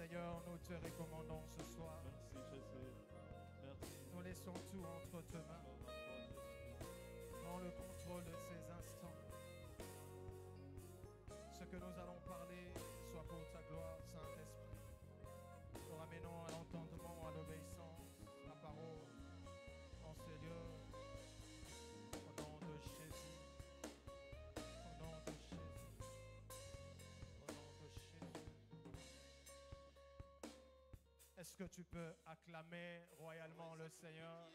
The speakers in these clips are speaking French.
Seigneur, nous te recommandons ce soir. Merci Jésus. Merci. Nous laissons tout entre tes mains. Prends le contrôle de ces instants. Ce que nous allons parler soit pour ta gloire, Saint-Esprit. Nous ramenons à l'entendement, à l'obéissance, la parole en ce lieu. Au nom de Jésus. Au nom de Jésus. Au nom de Jésus. Est-ce que tu peux acclamer royalement le Seigneur?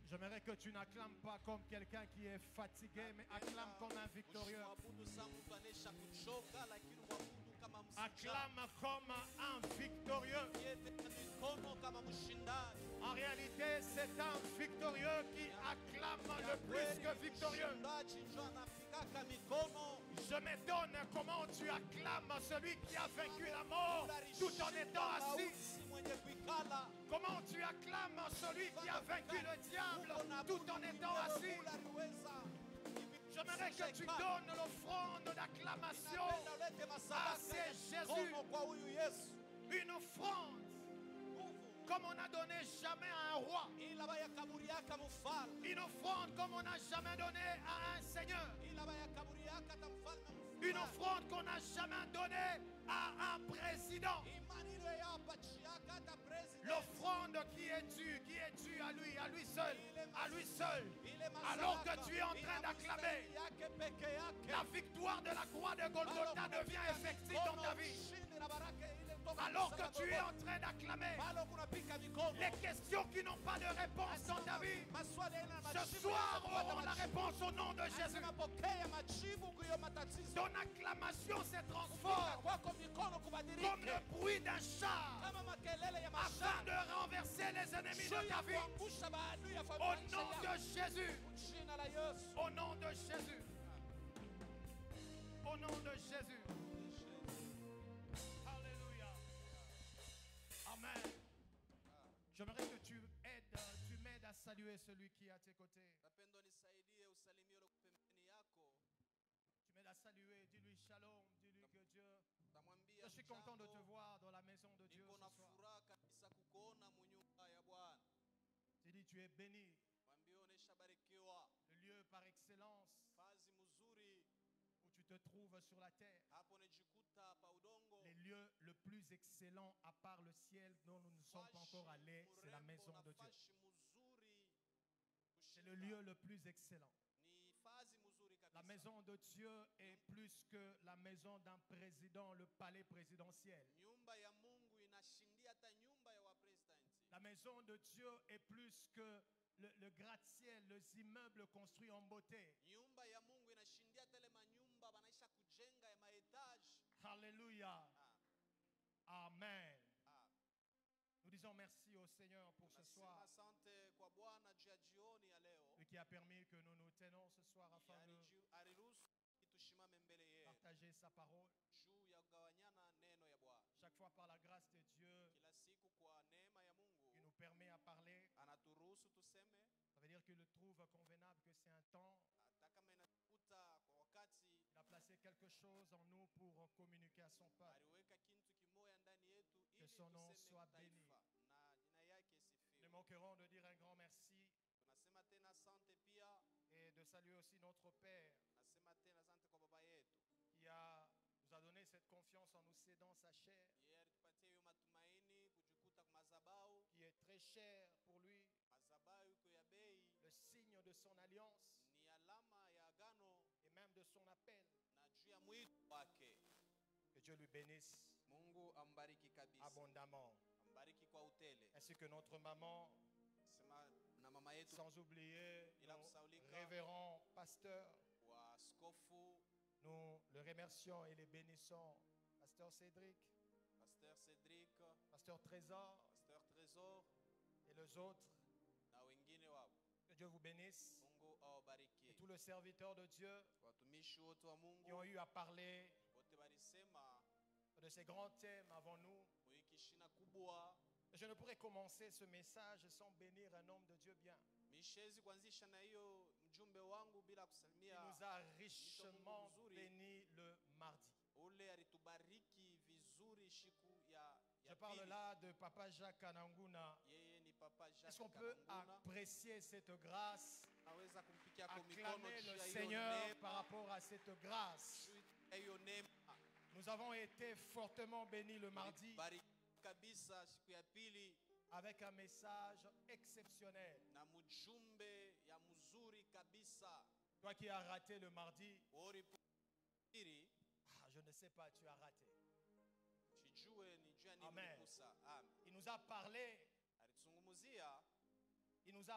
J'aimerais que tu n'acclames pas comme quelqu'un qui est fatigué, mais acclame comme un victorieux. Acclame comme un victorieux. En réalité, c'est un victorieux qui acclame le plus que victorieux. Je me donne comment tu acclames celui qui a vaincu la mort tout en étant assis. Comment tu acclames celui qui a vaincu le diable tout en étant assis. J'aimerais que tu donnes l'offrande d'acclamation à ce Jésus. Une offrande comme on n'a donné jamais à un roi. Une offrande comme on n'a jamais donné à un seigneur. Une offrande qu'on n'a jamais donnée à un président. L'offrande qui est due à lui seul, à lui seul. Alors que tu es en train d'acclamer, la victoire de la croix de Golgotha devient effective dans ta vie. Alors que tu es en train d'acclamer, les questions qui n'ont pas de réponse dans ta vie, ce soir auront la réponse au nom de Jésus. Ton acclamation se transforme comme le bruit d'un char afin de renverser les ennemis de ta vie. Au nom de Jésus. Au nom de Jésus. Au nom de Jésus. Alléluia. Amen. J'aimerais que tu m'aides à saluer celui qui est à tes côtés. Tu m'aides à saluer. Dis-lui shalom. Dis-lui que Dieu. Je suis content de te voir dans la maison de Dieu ce soir. Tu dis tu es béni. Le lieu par excellence où tu te trouves sur la terre. Les lieux le plus excellent à part le ciel dont nous ne sommes pas encore allés, c'est la maison de Dieu. C'est le lieu le plus excellent. La maison de Dieu est plus que la maison d'un président, le palais présidentiel. La maison de Dieu est plus que le gratte-ciel, les immeubles construits en beauté. Alléluia. Amen. Nous disons merci au Seigneur pour ce soir. Lui qui a permis que nous nous tenons ce soir afin de partager sa parole. Chaque fois par la grâce de Dieu qui nous permet à parler. Ça veut dire qu'il le trouve convenable que c'est un temps. Il a placé quelque chose en nous pour communiquer à son peuple. Que son nom soit béni. Nous manquerons de dire un grand merci et de saluer aussi notre Père qui nous a donné cette confiance en nous cédant sa chair, qui est très cher pour lui, le signe de son alliance et même de son appel. Que Dieu lui bénisse abondamment. Ainsi que notre maman, sans oublier nos révérends pasteurs. Nous le remercions et les bénissons. Pasteur Cédric, Pasteur Trésor et les autres. Que Dieu vous bénisse. Et tous les serviteurs de Dieu qui ont eu à parler de ces grands thèmes avant nous. Je ne pourrais commencer ce message sans bénir un homme de Dieu bien. Il nous a richement béni le mardi. Je parle là de Papa Jacques Kananguna. Est-ce qu'on peut apprécier cette grâce, acclamer le Seigneur par rapport à cette grâce? Nous avons été fortement bénis le mardi avec un message exceptionnel. Toi qui as raté le mardi, je ne sais pas, tu as raté. Amen. Il nous a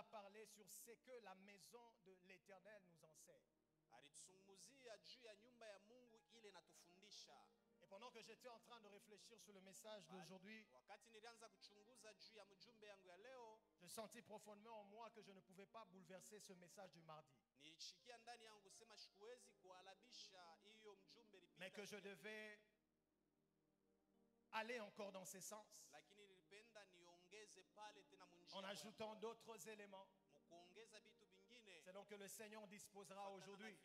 parlé sur ce que la maison de l'Éternel nous enseigne. Et pendant que j'étais en train de réfléchir sur le message d'aujourd'hui, je sentis profondément en moi que je ne pouvais pas bouleverser ce message du mardi, mais que je devais aller encore dans ce sens en ajoutant d'autres éléments. C'est donc que le Seigneur disposera aujourd'hui.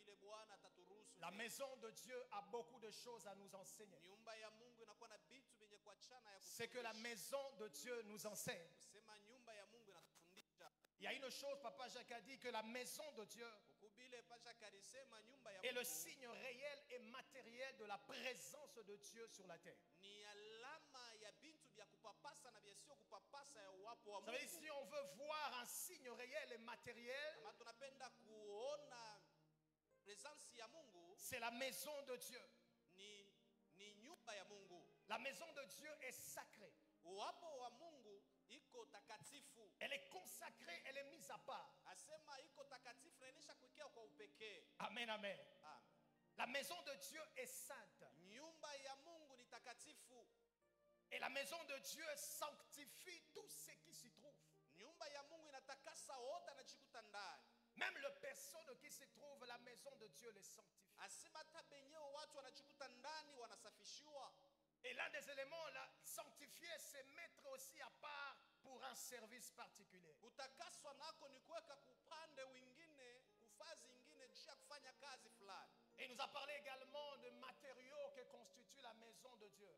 La maison de Dieu a beaucoup de choses à nous enseigner. C'est que la maison de Dieu nous enseigne. Il y a une chose, Papa Jacques a dit, que la maison de Dieu est le signe réel et matériel de la présence de Dieu sur la terre. Vous savez, si on veut voir un signe réel et matériel, c'est la maison de Dieu. La maison de Dieu est sacrée. Elle est consacrée, elle est mise à part. Amen, amen. La maison de Dieu est sainte. Et la maison de Dieu sanctifie tout ce qui s'y trouve. Même les personnes qui se trouvent, la maison de Dieu les sanctifie. Et l'un des éléments, sanctifier, c'est mettre aussi à part pour un service particulier. Et il nous a parlé également de matériaux qui constituent la maison de Dieu.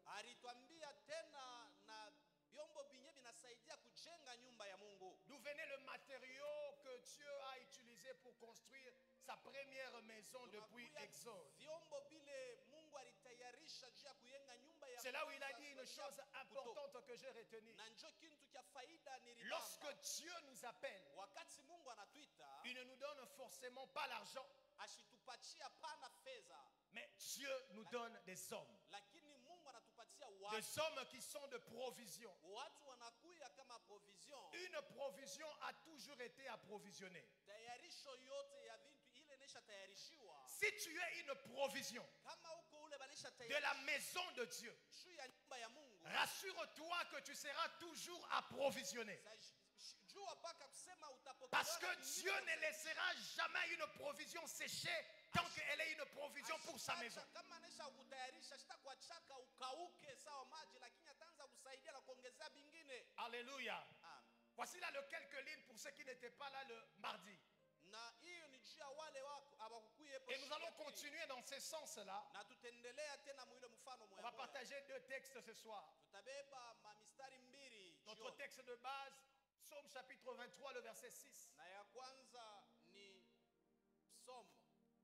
D'où venait le matériau que Dieu a utilisé pour construire sa première maison depuis Exode. C'est là où il a dit une chose importante que j'ai retenue. Lorsque Dieu nous appelle, il ne nous donne forcément pas l'argent, mais Dieu nous donne des hommes. Des hommes qui sont de provision. Une provision a toujours été approvisionnée. Si tu es une provision de la maison de Dieu, rassure-toi que tu seras toujours approvisionné. Parce que Dieu ne laissera jamais une provision sécher tant qu'elle est une provision pour sa maison. Alléluia. Voici là quelques lignes pour ceux qui n'étaient pas là le mardi. Et nous allons continuer dans ce sens-là. On va partager 2 textes ce soir. Notre texte de base, Psaume chapitre 23, le verset 6.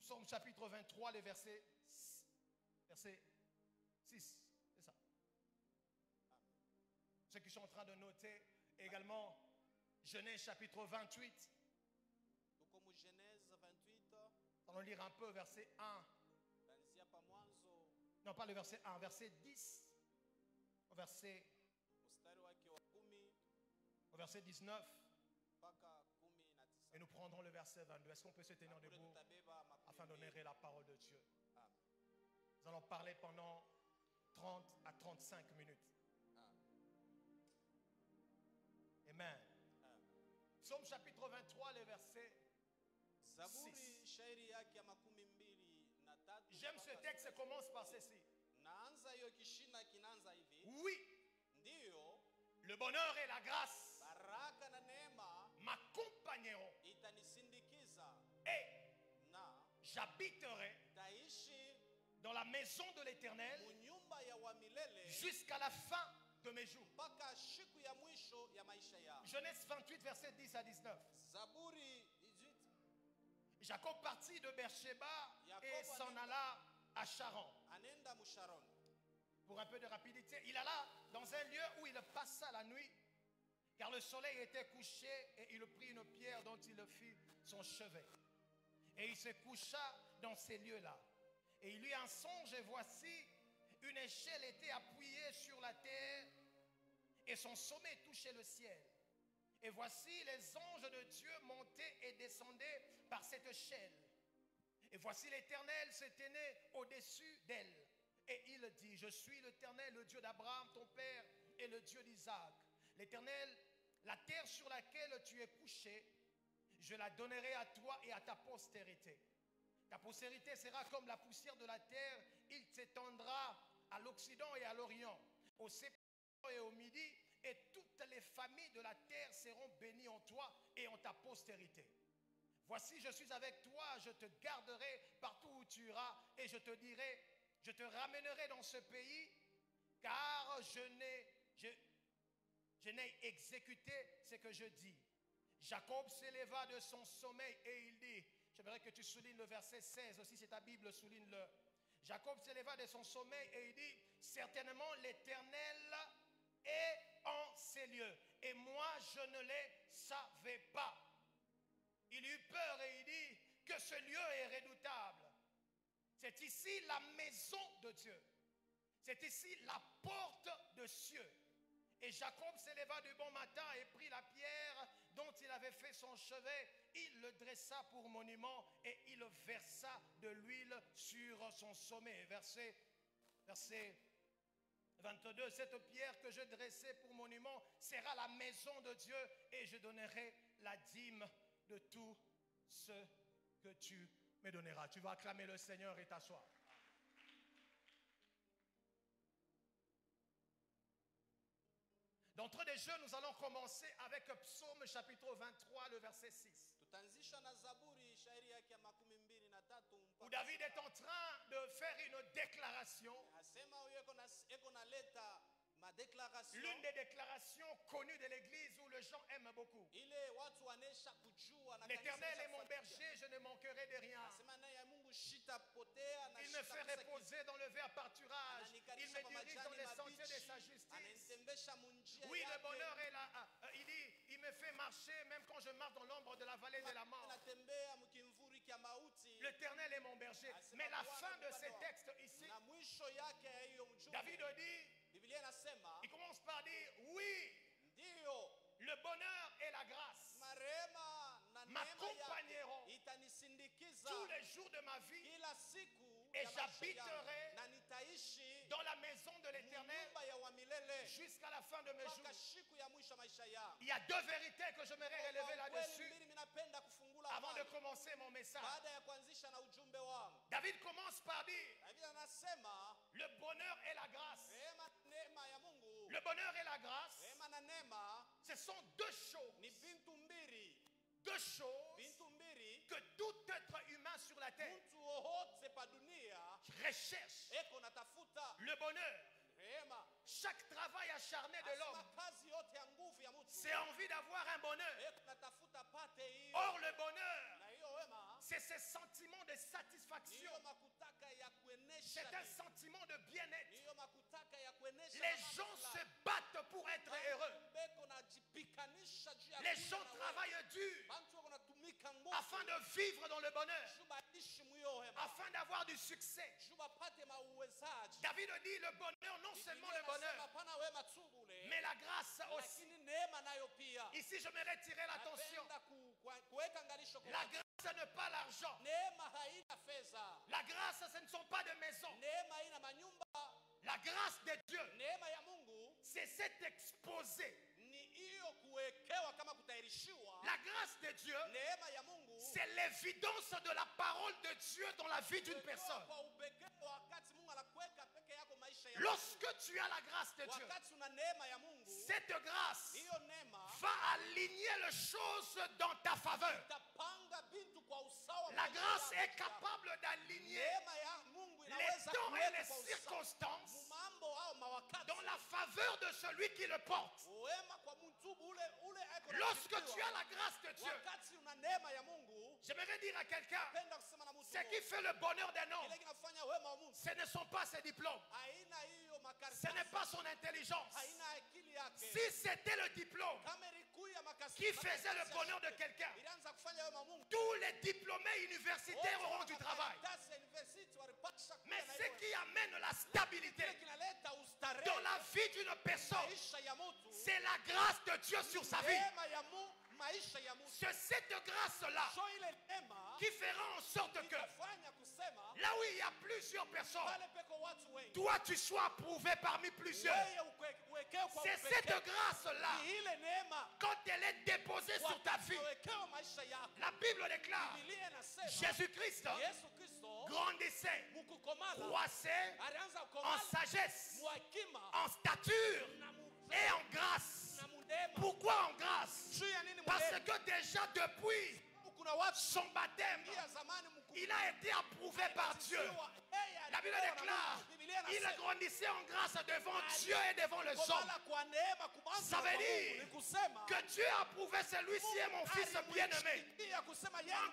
Psaume chapitre 23, le verset 6. C'est ça. Ceux qui sont en train de noter également, Genèse chapitre 28. On va lire un peu verset 1. Non, pas le verset 1, verset 10. Au verset 19. Et nous prendrons le verset 22. Est-ce qu'on peut se tenir debout afin d'honorer la parole de Dieu? Nous allons parler pendant 30 à 35 minutes. Amen. Psaume chapitre 23, le verset 6. J'aime ce texte, ça commence par ceci. Oui, le bonheur et la grâce m'accompagneront et j'habiterai dans la maison de l'Éternel jusqu'à la fin de mes jours. Genèse 28, verset 10 à 19. Jacob partit de Beersheba et s'en alla à Charan. Pour un peu de rapidité, il alla dans un lieu où il passa la nuit, car le soleil était couché, et il prit une pierre dont il fit son chevet. Et il se coucha dans ces lieux-là. Et il eut un songe, et voici, une échelle était appuyée sur la terre, et son sommet touchait le ciel. Et voici, les anges de Dieu montaient et descendaient par cette échelle. Et voici, l'Éternel se tenait au-dessus d'elle. Et il dit, je suis l'Éternel, le Dieu d'Abraham, ton père, et le Dieu d'Isaac. L'Éternel, la terre sur laquelle tu es couché, je la donnerai à toi et à ta postérité. Ta postérité sera comme la poussière de la terre, il s'étendra à l'Occident et à l'Orient, au septentrion et au Midi, et toutes les familles de la terre seront bénies en toi et en ta postérité. Voici, je suis avec toi, je te garderai partout où tu iras, et je te dirai, je te ramènerai dans ce pays, car je n'ai exécuté ce que je dis. Jacob s'éleva de son sommeil et il dit, j'aimerais que tu soulignes le verset 16 aussi, c'est ta Bible, souligne-le. Jacob s'éleva de son sommeil et il dit, certainement l'Éternel est en ces lieux, et moi je ne les savais pas. Il eut peur et il dit que ce lieu est redoutable. C'est ici la maison de Dieu. C'est ici la porte de cieux. Et Jacob s'éleva du bon matin et prit la pierre dont il avait fait son chevet. Il le dressa pour monument et il versa de l'huile sur son sommet. Verset 22. Cette pierre que je dressai pour monument sera la maison de Dieu et je donnerai la dîme de tout ce que tu me donneras. Tu vas acclamer le Seigneur et t'asseoir. D'entrée des jeux, nous allons commencer avec Psaume chapitre 23, le verset 6. Où David est en train de faire une déclaration. L'une des déclarations connues de l'église où les gens aiment beaucoup. L'Éternel est mon berger, je ne manquerai de rien. Il me fait reposer dans le vert pâturage. Il me dirige dans les sentiers de sa justice. Oui, le bonheur est là. Il dit, il me fait marcher même quand je marche dans l'ombre de la vallée de la mort. L'Éternel est mon berger. Mais la fin de ces textes ici, David dit, il commence par dire, oui, le bonheur et la grâce m'accompagneront tous les jours de ma vie et j'habiterai dans la maison de l'Éternel jusqu'à la fin de mes jours. Il y a deux vérités que j'aimerais relever là-dessus avant de commencer mon message. David commence par dire, le bonheur et la grâce. Le bonheur et la grâce, ce sont deux choses. Deux choses que tout être humain sur la terre recherche. Le bonheur. Chaque travail acharné de l'homme, c'est envie d'avoir un bonheur. Or le bonheur, c'est ce sentiment de satisfaction. C'est un sentiment de bien-être. Les gens se battent pour être heureux. Les gens travaillent dur afin de vivre dans le bonheur, afin d'avoir du succès. David dit le bonheur, non seulement le bonheur, mais la grâce aussi. Ici, je me retirer l'attention. La grâce n'est pas l'argent. La grâce, ce ne sont pas de maisons. La grâce de Dieu, c'est cet exposé. La grâce de Dieu, c'est l'évidence de la parole de Dieu dans la vie d'une personne. Lorsque tu as la grâce de Dieu, cette grâce va aligner les choses dans ta faveur. La grâce est capable d'aligner les temps et les circonstances faveur de celui qui le porte. Lorsque tu as la grâce de Dieu, j'aimerais dire à quelqu'un, ce qui fait le bonheur d'un homme, ce ne sont pas ses diplômes, ce n'est pas son intelligence. Si c'était le diplôme qui faisait le bonheur de quelqu'un, tous les diplômés universitaires auront du travail. Mais ce qui amène la stabilité dans la vie d'une personne, c'est la grâce de Dieu sur sa vie. C'est cette grâce-là qui fera en sorte que là où il y a plusieurs personnes, toi tu sois approuvé parmi plusieurs. C'est cette grâce-là, quand elle est déposée sur ta vie, la Bible déclare, Jésus-Christ grandissait, croissait en sagesse, en stature et en grâce. Pourquoi en grâce? Parce que déjà depuis son baptême, il a été approuvé par Dieu. La Bible déclare, il grandissait en grâce devant Dieu et devant les hommes. Ça veut dire que Dieu a approuvé celui-ci est mon fils bien-aimé, en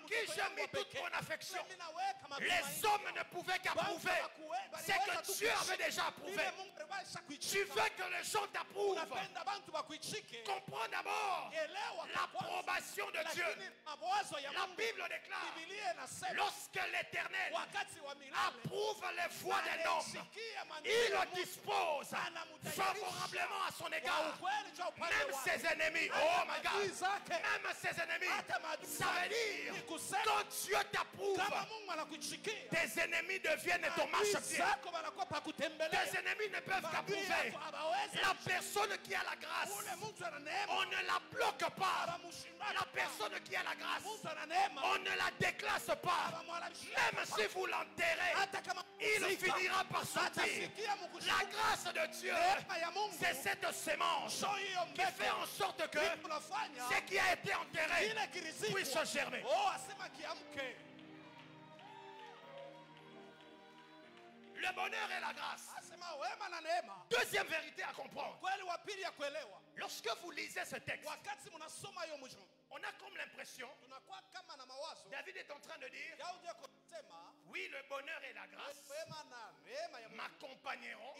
qui j'ai mis toute mon affection. Les hommes ne pouvaient qu'approuver ce que Dieu avait déjà approuvé. Tu veux que les gens t'approuvent? Comprends d'abord l'approbation de Dieu. La Bible déclare, lorsque l'Éternel approuve les voies d'un homme, il le dispose favorablement à son égard. Même ses ennemis, oh my God, même ses ennemis, ça veut dire, quand Dieu t'approuve, tes ennemis deviennent ton marchepied. Tes ennemis ne peuvent qu'approuver. La personne qui a la grâce, on ne la bloque pas. La personne qui a la grâce, on ne la déclasse pas. Même si vous l'enterrez, il finira par sortir. La grâce de Dieu, c'est cette sémence qui fait en sorte que ce qui a été enterré puisse germer. Le bonheur et la grâce. Deuxième vérité à comprendre. Lorsque vous lisez ce texte, on a comme l'impression, David est en train de dire, oui, le bonheur et la grâce m'accompagneront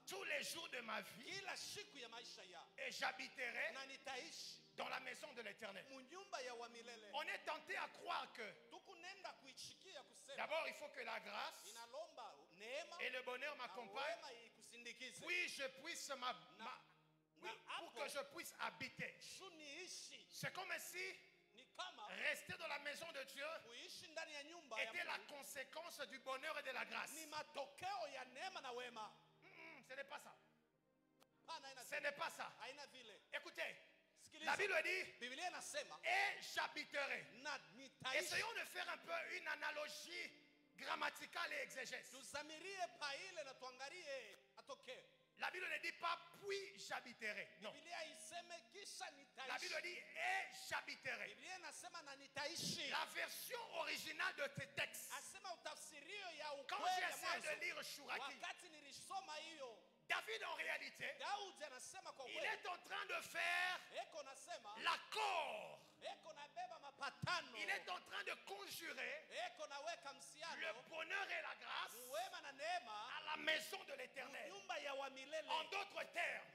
tous les jours de ma vie et j'habiterai dans la maison de l'Éternel. On est tenté à croire que d'abord il faut que la grâce et le bonheur m'accompagnent, puis je puisse pour que je puisse habiter. C'est comme si rester dans la maison de Dieu était la conséquence du bonheur et de la grâce. Ce n'est pas ça. Ce n'est pas ça. Écoutez, la Bible dit, et j'habiterai. Essayons de faire un peu une analogie grammaticale et exégèse. La Bible ne dit pas puis j'habiterai. Non. La Bible dit et j'habiterai. La version originale de ce texte, quand j'essaie de lire Shuraki, David en réalité, il est en train de faire l'accord. Il est en train de conjurer le bonheur et la grâce à la maison de l'Éternel. En d'autres termes,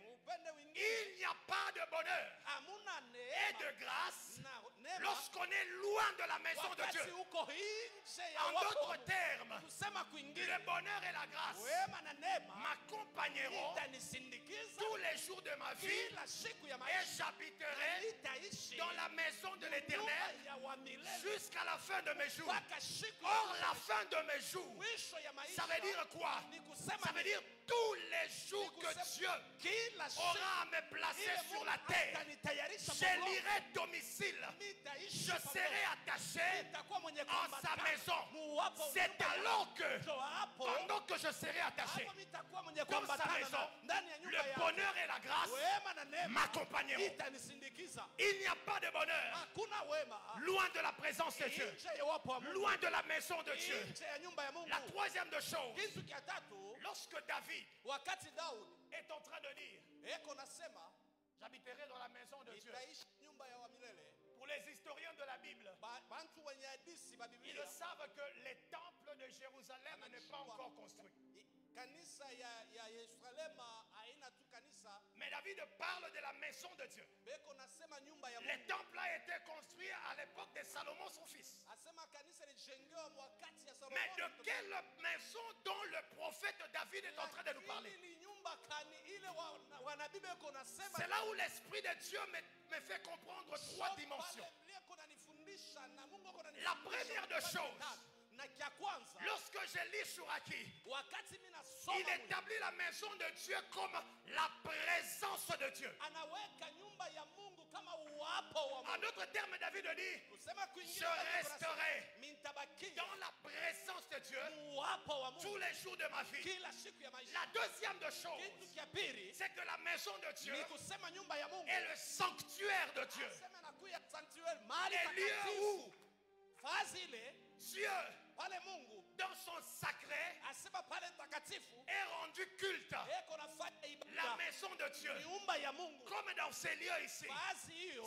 il n'y a pas de bonheur et de grâce lorsqu'on est loin de la maison de Dieu. En d'autres termes, le bonheur et la grâce m'accompagneront tous les jours de ma vie et j'habiterai dans la maison de l'Éternel jusqu'à la fin de mes jours. Or, la fin de mes jours, ça veut dire quoi? Ça veut dire tous les jours que Dieu aura à me placer sur la terre. J'élirai domicile. Je serai attaché en sa maison. C'est alors que, pendant que je serai attaché dans sa maison, le bonheur et la grâce grâce m'accompagneront. Il n'y a pas de bonheur loin de la présence de Dieu, loin de la maison de Dieu. La troisième de choses, lorsque David est en train de dire, j'habiterai dans la maison de Dieu. Pour les historiens de la Bible, ils le savent que les temples de Jérusalem n'est pas encore construit. Mais David parle de la maison de Dieu. Les temples ont été construits à l'époque de Salomon, son fils. Mais de quelle maison dont le prophète David est en train de nous parler? C'est là où l'Esprit de Dieu me fait comprendre trois dimensions. La première des choses, lorsque je lis Suraki, il établit la maison de Dieu comme la présence de Dieu. En d'autres termes, David dit, je resterai dans la présence de Dieu tous les jours de ma vie. La deuxième des choses, c'est que la maison de Dieu est le sanctuaire de Dieu. Les lieux où Dieu, dans son sacré, est rendu culte. La maison de Dieu, comme dans ces lieux ici,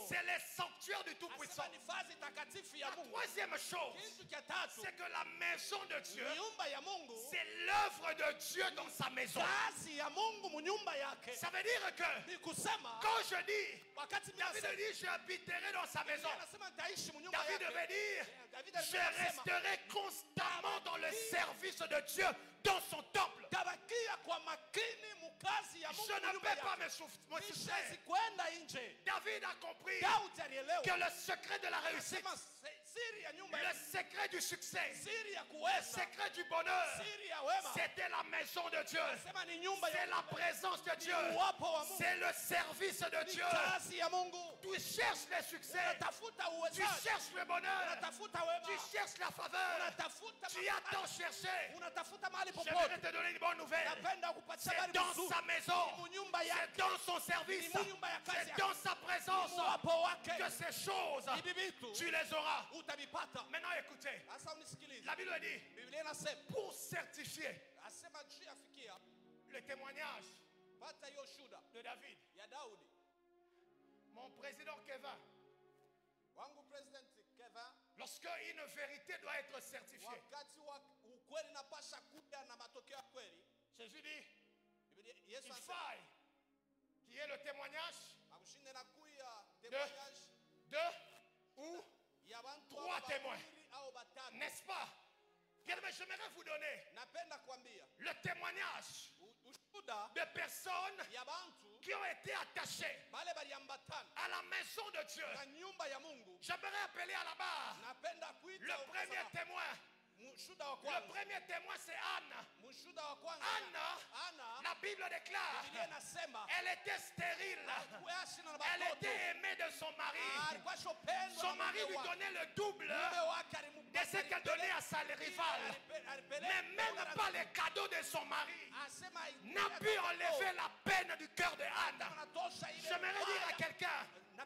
c'est le sanctuaire du Tout-Puissant. La troisième chose, c'est que la maison de Dieu, c'est l'œuvre de Dieu dans sa maison. Ça veut dire que quand je dis, David dit, j'habiterai dans sa maison, David veut dire, je resterai constamment dans le service de Dieu dans son temple. Je ne peux pas me soustraire. David a compris que le secret de la réussite, le secret du succès, le secret du bonheur, c'était la maison de Dieu, c'est la présence de Dieu, c'est le service de Dieu. Tu cherches le succès, tu cherches le bonheur, tu cherches la faveur, tu as tant cherché. J'aimerais te donner une bonne nouvelle. C'est dans sa maison, c'est dans son service, c'est dans sa présence que ces choses, tu les auras. Maintenant écoutez, la Bible dit, pour certifier le témoignage de David, mon président Kevin, lorsque une vérité doit être certifiée, Jésus dit, il faille qu'il y ait le témoignage de deux ou trois témoins. N'est-ce pas? Bien, j'aimerais vous donner le témoignage de personnes qui ont été attachées à la maison de Dieu. J'aimerais appeler à la barre le premier témoin. Le premier témoin, c'est Anne. Anne, la Bible déclare, elle était stérile. Elle était aimée de son mari. Son mari lui donnait le double de ce qu'elle donnait à sa rivale. Mais même pas les cadeaux de son mari n'a pu enlever la peine du cœur de Anne. J'aimerais dire à quelqu'un, il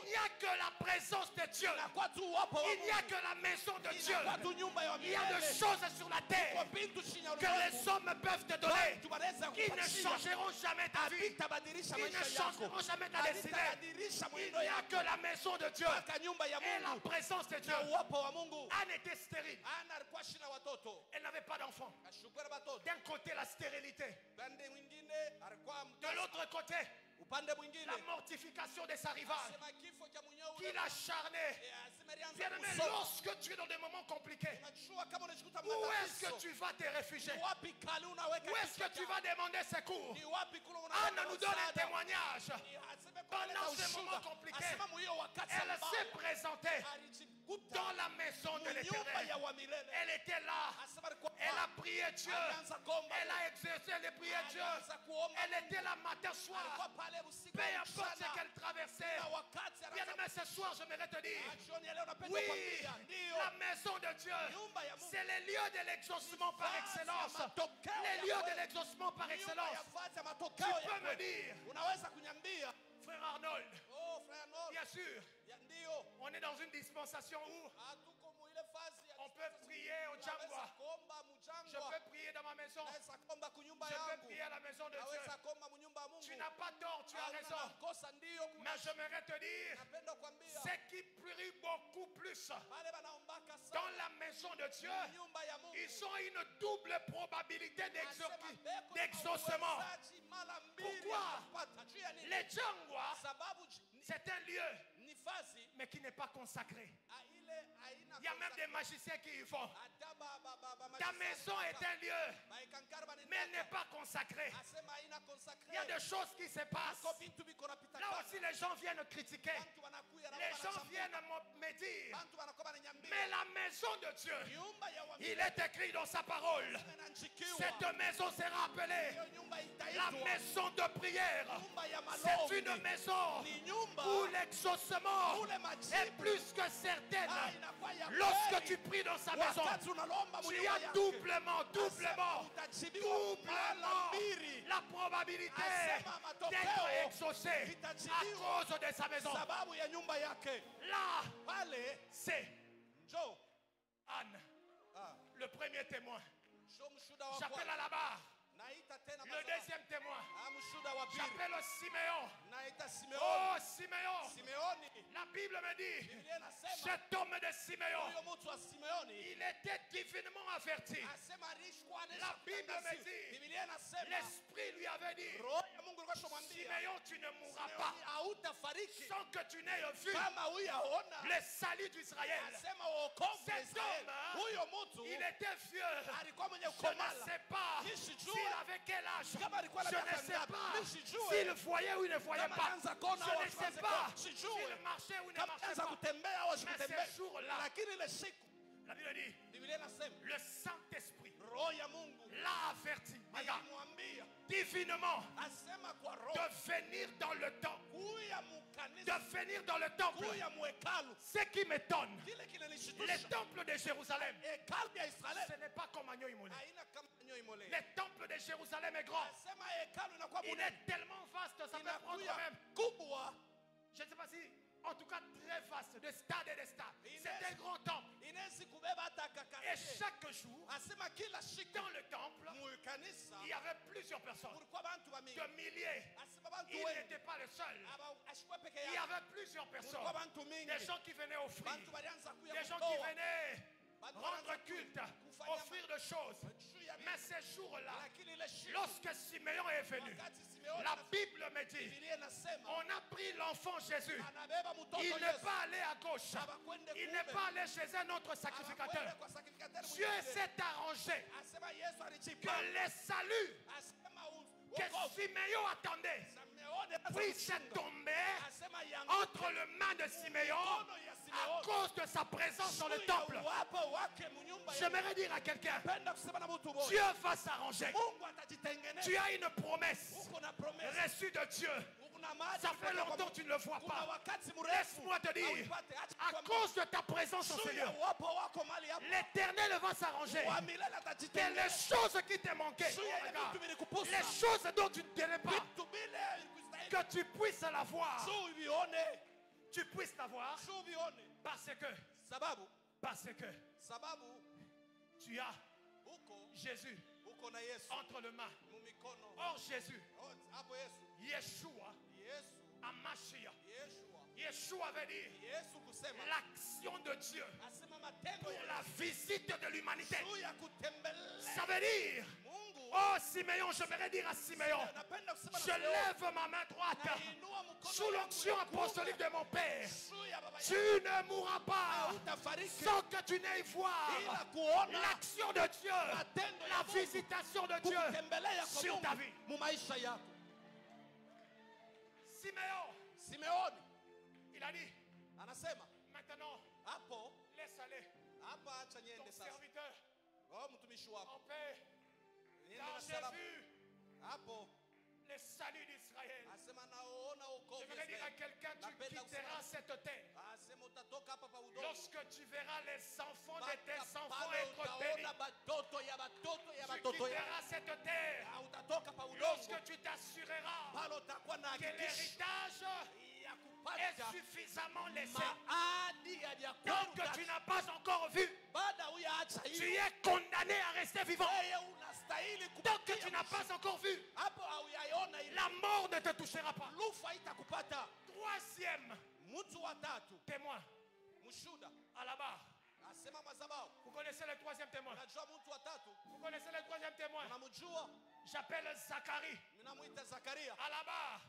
n'y a que la présence de Dieu. Il n'y a que la maison de Dieu. Il y a des choses sur la terre que les hommes peuvent te donner qui ne changeront jamais ta vie, qui ne changeront jamais ta destinée. Il n'y a que la maison de Dieu et la présence de Dieu. Anne était stérile. Elle n'avait pas d'enfant. D'un côté, la stérilité. De l'autre côté, la mortification de sa rivale qui l'acharnait. Bien-aimé, lorsque tu es dans des moments compliqués, où est-ce que tu vas te réfugier? Où est-ce que tu vas demander secours? Anne nous donne un témoignage. Pendant ces moments compliqués, elle s'est présentée dans la maison de l'Éternel. Elle était là. Elle a prié Dieu. Elle a exercé les prières Dieu. Elle était là matin soir. Peu importe ce qu'elle traversait. Bien aimé, ce soir, j'aimerais te dire, Jioni ya leo napenda oui, kukwambia ndio la maison de Dieu, nyumba ya Mungu c'est les lieux de l'exaucement par excellence. Les lieux de l'exaucement par nyumba ya excellence. vazi ya Tu matokeo ya peux me kweli. dire, Unaweza kunyambia frère Arnold, oh frère Arnold bien sûr, ya ndio on est dans une dispensation où hatuko muile fazi ya on peut prier au jangwa. kuomba Je mujangwa peux prier dans ma maison. naweza kuomba kunyumba Je peux yangu prier à la maison de Dieu. naweza kuomba munyumba ya Mungu Tu n'as pas tort, tu as Hauna raison. makosa ndio kuna Mais j'aimerais te dire, napenda kuambia ceux qui prient beaucoup plus wale wanaombaka dans sana la maison de Dieu, nyumba ya Mungu ils ont une double probabilité Anasema peko na d'exaucement. uwezaji mara mbili Pourquoi? ya kupata. Juu ya nini? Les jangwa, Sababu c'est un lieu, ni fazi mais qui n'est pas consacré. ile haina Il y a même des magiciens qui y vont. hata Ta maison est un lieu, baikankara mais elle n'est pas consacrée. asema haina consacré Il y a des choses qui se passent. Ko vitu biko napita Là aussi, les gens viennent critiquer. bantu wanakuya na Les gens wanachambua. viennent me dire, Bantu wanakuwa wananiambia mais la maison de Dieu, nyumba ya wamiliki il est écrit dans sa parole, inanjikiwa cette maison sera appelée hiyo nyumba la itaitwa maison de prière. nyumba ya C'est maombi une maison ni nyumba où l'exaucement ule est majibu plus que certaine. inakuwa ya Lorsque kweli. tu pries dans sa maison, Wakati unalomba tu munyumba as yake, doublement utajibiwa mara mbili la probabilité Asema matokeo d'être exaucé à itajibiwa cause de sa maison. sababu ya nyumba yake Là, pale c'est njoo Anne, le premier témoin. njoo mshuda wa J'appelle kwanza à la barre naita tena le madhabahu. deuxième témoin. Mshuda wa pili J'appelle Siméon. naita Simeoni Oh, Siméon. Simeoni La Bible me dit, Biblia inasema cet homme de Siméon, huyo mtu wa Simeoni il était divinement averti. asema alishkuwa La Bible me dit, Biblia inasema l'Esprit lui avait dit, roho ya Mungu alikuwa anamwambia Siméon, tu ne mourras pas hautafariki sans que tu n'aies vu kama huyaona le salut d'Israël. asema wokovu wa Cet Israeli homme, huyo mtu il était vieux. alikuwa mwenye Je ne kukomala sais pas Nisijue. s'il avait quel âge. Kama alikuwa na Je ne miaka sais ngapi. pas Nisijue. s'il voyait ou il ne voyait Kama pas. anaanza kuona au Je ne sais asianze pas kuona. Sijue. s'il marchait ou ne kama marchait anza pas. kutembea au Mais asikutembea ce jour-là, lakini ile siku la Bible dit, Biblia inasema le Saint-Esprit roho ya Mungu l'a averti, regarde, alimwambia divinement, asema kwa roho de venir dans le temple. kuya De mukanisa venir dans le temple. kuya muhekalu Ce qui m'étonne, kile les kinanishitusha temples de Jérusalem, hekalu ya Israeli ce n'est pas comme Agno Imolé. haina kama nyoyo imole Le temple de Jérusalem est grand. asema hekalu inakuwa Il munene est tellement vaste, ça peut prendre inakuya même, kubwa je ne sais pas si, en tout cas très vaste, de stade et de stade. C'est un grand temple. inawezi kubeba hata Et kakasie chaque jour, asema kila siku dans le temple, mukanisa il y avait plusieurs personnes, kulikuwa bantu bamingi de milliers. asema bantu Il wengi n'était pas le seul. ashikuwa peke Il y yake avait plusieurs personnes. kulikuwa bantu mingi Des gens qui venaient offrir. bantu balianza kuya Des gens qui kutoa venaient bantu rendre walianza culte, kufanya offrir des choses. juu ya Mais ces jours-là, lakini ile siku lorsque Siméon est venu, wakati Simeoni la Bible me dit, Biblia inasema on a pris l'enfant Jésus. anabeba mtoto Il n'est Yesu pas allé à gauche. abakwende Il n'est pas allé chez un autre sacrificateur. Abakwende kwa sacrificateur Dieu mwingine. s'est arrangé asema Yesu que alijipa les saluts asema que wokovu Siméon attendait Simeoni puissent tomber asema yangu entre les mains de Siméon à cause de sa présence dans le temple. wapo wake munyumba ya J'aimerais dire à quelqu'un, penda kusema na mtu mmoja Dieu va s'arranger. Mungu atajitengeneza Tu as une promesse uko na promesa reçue de Dieu. kuna maji Ça fait longtemps que tu ne le vois kuna pas. wakati mrefu Laisse-moi te dire, hauipate. Acha à kukwambia. cause de ta présence en ce Juu lieu, ya uwapo wako mahali hapa l'Éternel va s'arranger. wa milele Que les atajitengeneza choses qui te manquaient, juu ya regarde, vitu vilikupusa les choses dont tu ne tenais pas, vitu vile vilikustaili que tu puisses la voir, juu vione tu puisses la voir juu vione parce que sababu tu as huko Jésus uko na Yesu entre les mains. mumikono Or Jésus, hapo Yesu Yeshua, Yesu Amashia, Yeshua Yeshua veut dire Yesu kusema l'action de Dieu asema matendo pour ya la visite de l'humanité. juu ya kutembelea Ça veut dire, Mungu oh Siméon, j'aimerais dire à Siméon, napenda kusema je lève ma main droite nainua mkono sous l'onction apostolique de mon Père. juu ya baba Tu ne mourras pas utafariki sans que tu n'ailles voir ila kuona l'action de Dieu, matendo ya la Mungu visitation de Dieu kutembelea kwa sur ta Mungu vie. mu maisha yako Siméon, Simeoni il a dit, anasema maintenant, hapo laisse aller hapa acha ton niende sasa serviteur oh mtumishi wako en paix. niende Car na j'ai salama vu hapo le salut d'Israël. asema naona wokovu J'aimerais dire à quelqu'un, tu quitteras cette terre utatoka hapa pa udongo. Lorsque tu verras les enfants de tes enfants être bénis, utaona batoto ya batoto ya tu batoto ya. quitteras cette terre. Utatoka pa udongo. Lorsque tu t'assureras Pale utakuwa na que hakikisho l'héritage ya est kupata suffisamment laissé. maadi ya Donc que tu n'as pas encore vu, baada huyaacha tu hiyo. es condamné à rester vivant. Wewe unastahili Tant que tu n'as pas encore vu, hapo hauyaona ile. la mort ne te touchera pas. Lufa itakupata. Troisième Mtu wa tatu, témoin, mshuda, à la barre. asema mazabao. Vous connaissez le troisième témoin? Unajua mtu wa tatu? Vous connaissez le troisième témoin? Unamjua? J'appelle Zacharie. Ninamuita Zakaria. À la barre.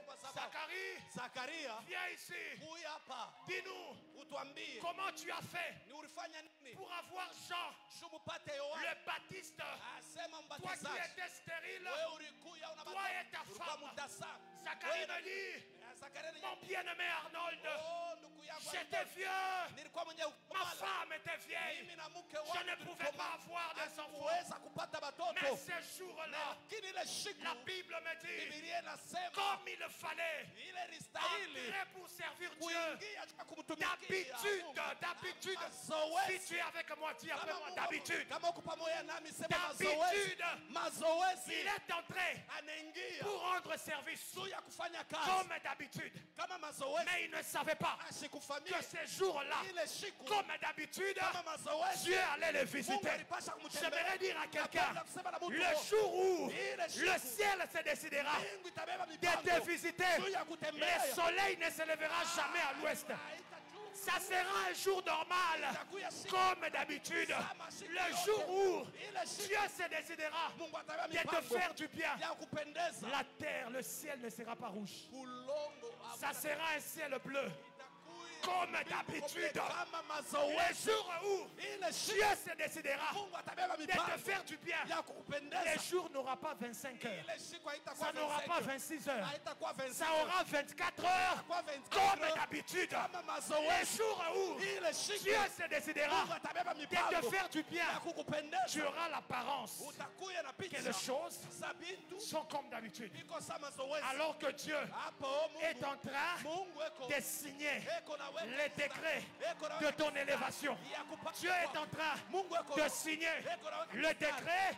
Kwa sababu Zacharie, Zakaria, viens ici. huyu hapa. Dis-nous, Utuambie, comment tu as fait ni ulifanya nini pour avoir Jean, shumupate Yohana? le Baptiste, Asema toi qui mbatizaji. étais stérile? Wewe ulikuja Toi et ta ulikuwa femme. mtasa. Zacharie me dit, Zakaria ni mon bien-aimé Arnold, oh, ndugu yangu. j'étais vieux, Nilikuwa mwenye ma ukomala. femme était vieille, Mimi na mke je ne wangu pouvais pas avoir des enfants. kuweza kupata Mais watoto. ces jours-là, Lakini ile siku la Bible me dit, Biblia inasema comme il fallait ile listahili entrer pour servir Dieu. kuingia katika kumtumikia D'habitude, Mungu. d'habitude, Mazoezi. si tu es avec moi, dis après Kama moi, Mungu- d'habitude, kama uko pamoja nami sema D'habitude. mazoezi. Mazoezi il est entré anaingia pour rendre service juu ya kufanya kazi comme d'habitude. kama mazoezi. Mais il ne savait pas Asikufanyie que ces jours-là, ile siku comme d'habitude, kama mazoezi. Dieu allait les Mungu visiter. alipasha kumtembelea. J'aimerais dire à quelqu'un, Napenda kusema na mtu le mmoja. jour où Ile siku le ciel se décidera Mungu itabeba de mipango te visiter, juu ya kutembea. le soleil ne se lèvera jamais à l'ouest. Ça sera un jour normal, comme d'habitude. Le jour où Dieu se décidera Mungu atabeba de te mipango faire du bien, ya kupendeza. la terre, le ciel ne sera pas rouge. Ulongo Ça sera un ciel bleu, comme d'habitude. kama Le mazoezi. jour où Ile Dieu siku se décidera Mungu atabeba de te mipango faire du bien, ya le kukupendeza. jour n'aura pas 25 heures. Ile siku haitakuwa Ça n'aura 25 pas 26 heures. haitakuwa 25 Ça aura 24 heures, Itakuwa 24 comme heures. d'habitude. Kama Le mazoezi. jour où Ile siku Dieu se décidera Mungu atabeba de te mipango faire du bien, ya kukupendeza. tu auras l'apparence Utakuya na que picha les choses za bintu sont comme d'habitude. iko sa mazoezi. Alors que Dieu Hapo est Mungu en train Mungu eko de signer eko na weka les décrets eko na de weka ton élévation. ya kupata Dieu est en train Mungu eko de signer le décret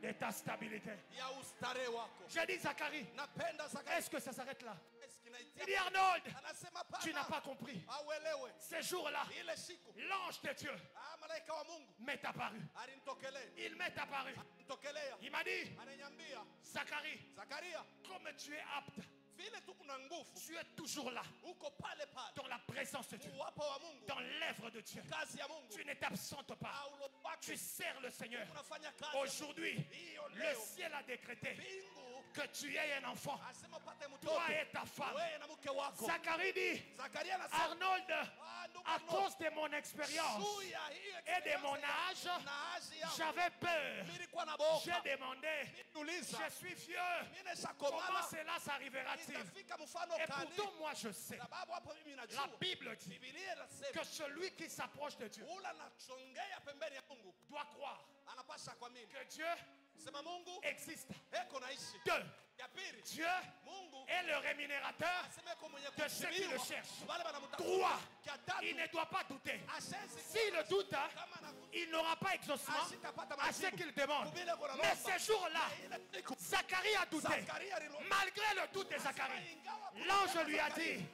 de ta stabilité. ya ustare wako. J'ai dit Zacharie, Napenda Zakaria. est-ce que ça s'arrête là? Kinaitia- Il dit Arnold, Anasema pana. tu n'as pas compris. Auelewe. Ces jours-là, Ile siku l'ange de Dieu malaika wa Mungu m'est apparu. alinitokelea. Il m'est apparu. Nitokelea. Il m'a dit, Ananiambia, Zacharie, Zakaria, comme tu es apte, vile tu kuna nguvu, tu es toujours là, uko pale pale. dans la présence de Dieu, Uwapo wa Mungu, dans l'œuvre de Dieu. kazi ya Mungu. Tu ne t'absentes pas. Paulo wake Tu sers le Seigneur. unafanya kazi. Aujourd'hui, Hiyo le leo ciel a décrété mbingu que tu aies un enfant, asema upate mtoto. toi et ta femme. Wewe na mke wako. Zacharie dit, Zakaria anasema, Arnold, ndugu à Arnold, cause de mon expérience juu ya hiyo et de mon experience âge, na aji yangu, j'avais peur. nilikuwa na boka. J'ai demandé, Niuliza, je suis vieux, mimi nishakomana, comment cela s'arrivera-t-il? itafika mfano Et kani? pourtant, moi je sais, Sababu hapo mimi la najua. Bible dit Biblia inasema que celui qui s'approche de Dieu ula nachongea pembeni ya Mungu doit croire anapasha kuamini. que Dieu Sema Mungu existe. eko naishi. 2. Ya pili, Dieu Mungu est le rémunérateur aseme eko mwenye de ceux qui le kushibiriwa. cherchent. Wale wanamtafuta. 3. Kia tatu, Il ne doit pas douter. ashenzi S'il doute, kama na il n'aura pas exaucement asitapata à ce majibu. qu'il demande. Kubile kuna Mais lomba. ces jours-là, Ile siku, Zacharie a douté. Zakaria alilo- Malgré le doute de Zacharie, l'ange lui a dit,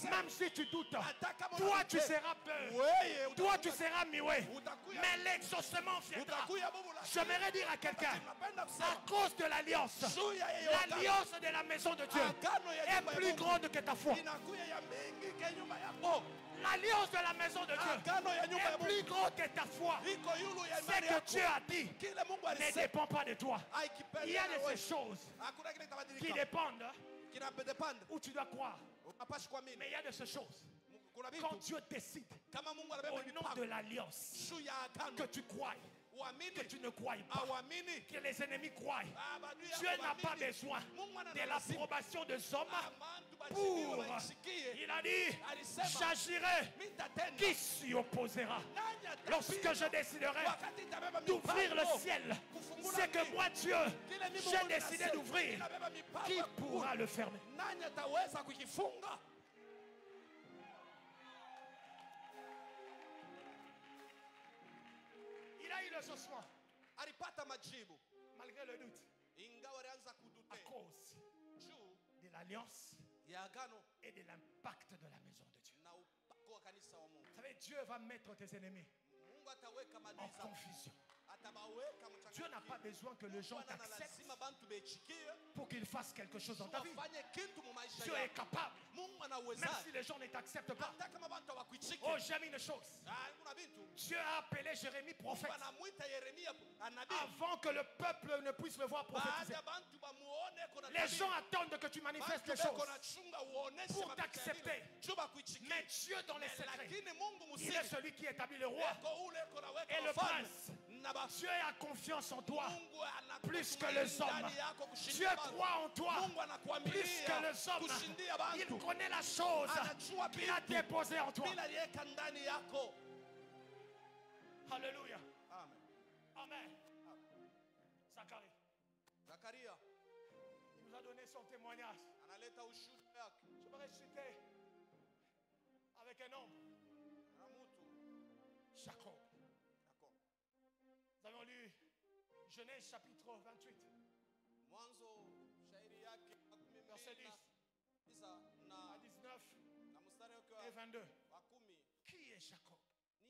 même si tu doutes, toi tu seras peur. Wewe Toi tu seras muet. Mais l'exaucement viendra. utakuya bubu la. J'aimerais dire à quelqu'un, Napenda à kusema cause de l'alliance, juu ya hiyo agano, l'alliance de la maison de Dieu agano ya est nyumba ya plus Mungu grande que ta foi. inakuya ya mingi ke nyumba yako. L'alliance de la maison de Dieu Agano ya nyumba ya est Mungu plus grande que ta foi. iko yulu ya Ce imani que yako. Dieu a dit Kile Mungu ne alisema dépend pas de toi. Il y a de haikipendezi ces choses hakuna kile qui kitabadilika. dépendent Kinapendepanda. où tu dois croire. Unapashi kuamini. Mais il y a de ces choses. Kuna Quand vitu Dieu décide kama Mungu au anabeba nom de mipango l'alliance juu ya agano, que tu crois, uamini que tu ne crois pas, auamini. que les ennemis croient. Badui Dieu yako n'a pas waamini. besoin Mungu ana de lazima. l'approbation des hommes Amantu pour. bashikiriwe waisikie. Il a dit, Alisema, j'agirai. mitatenda. Qui s'y opposera? Nani atapinga? Lorsque je déciderai Wakati itabeba d'ouvrir le mipango, ciel, kufungula c'est que mbingu. moi, Dieu, Kile mimi j'ai Mungu décidé ninasema, d'ouvrir. inabeba mipango Qui ya pourra kufungula. le fermer? Nani ataweza kukifunga? le sossement, alipata majibu malgré le doute, ingawa alianza à kudute cause juu de l'alliance ya agano et de l'impact de la maison de Dieu. na upako wa kanisa wa Mungu. Vous savez, Dieu va mettre tes ennemis Mungu ataweka en maadui zako, confusion. atabaweka Dieu n'a pas besoin que les gens Bwana na t'acceptent lazima bantu bechikie pour qu'ils fassent quelque chose dans ta vie. wafanye kitu mu maisha Dieu est yako. capable, Mungu ana même uwezo si les gens ne t'acceptent pas. hata kama bantu hawakuichiki. Oh, j'aime une chose. Kuna vitu Dieu a appelé Jérémie prophète wanamuita Yeremia anabii avant que le peuple ne puisse le voir prophétiser. baada bantu bamuone kuna Les gens attendent que tu manifestes les choses pour t'accepter. Mais Dieu dans les secrets, il est celui qui établit le roi et le prince. Dieu a confiance en toi plus que les hommes. Dieu croit en toi plus que les hommes. Il connaît la chose qu'il a déposée en toi. Alléluia. Amen. Amen. Zacharie, Zakaria il nous a donné son témoignage. analeta ushuhuda yake Je voudrais citer avec un homme, na mtu Jacob. Yakobo. Nous avons lu Genèse chapitre 28, Mwanzo shairi yake verset 10 9 à 19 na mstari wake et 22. wa 10. Qui est Jacob?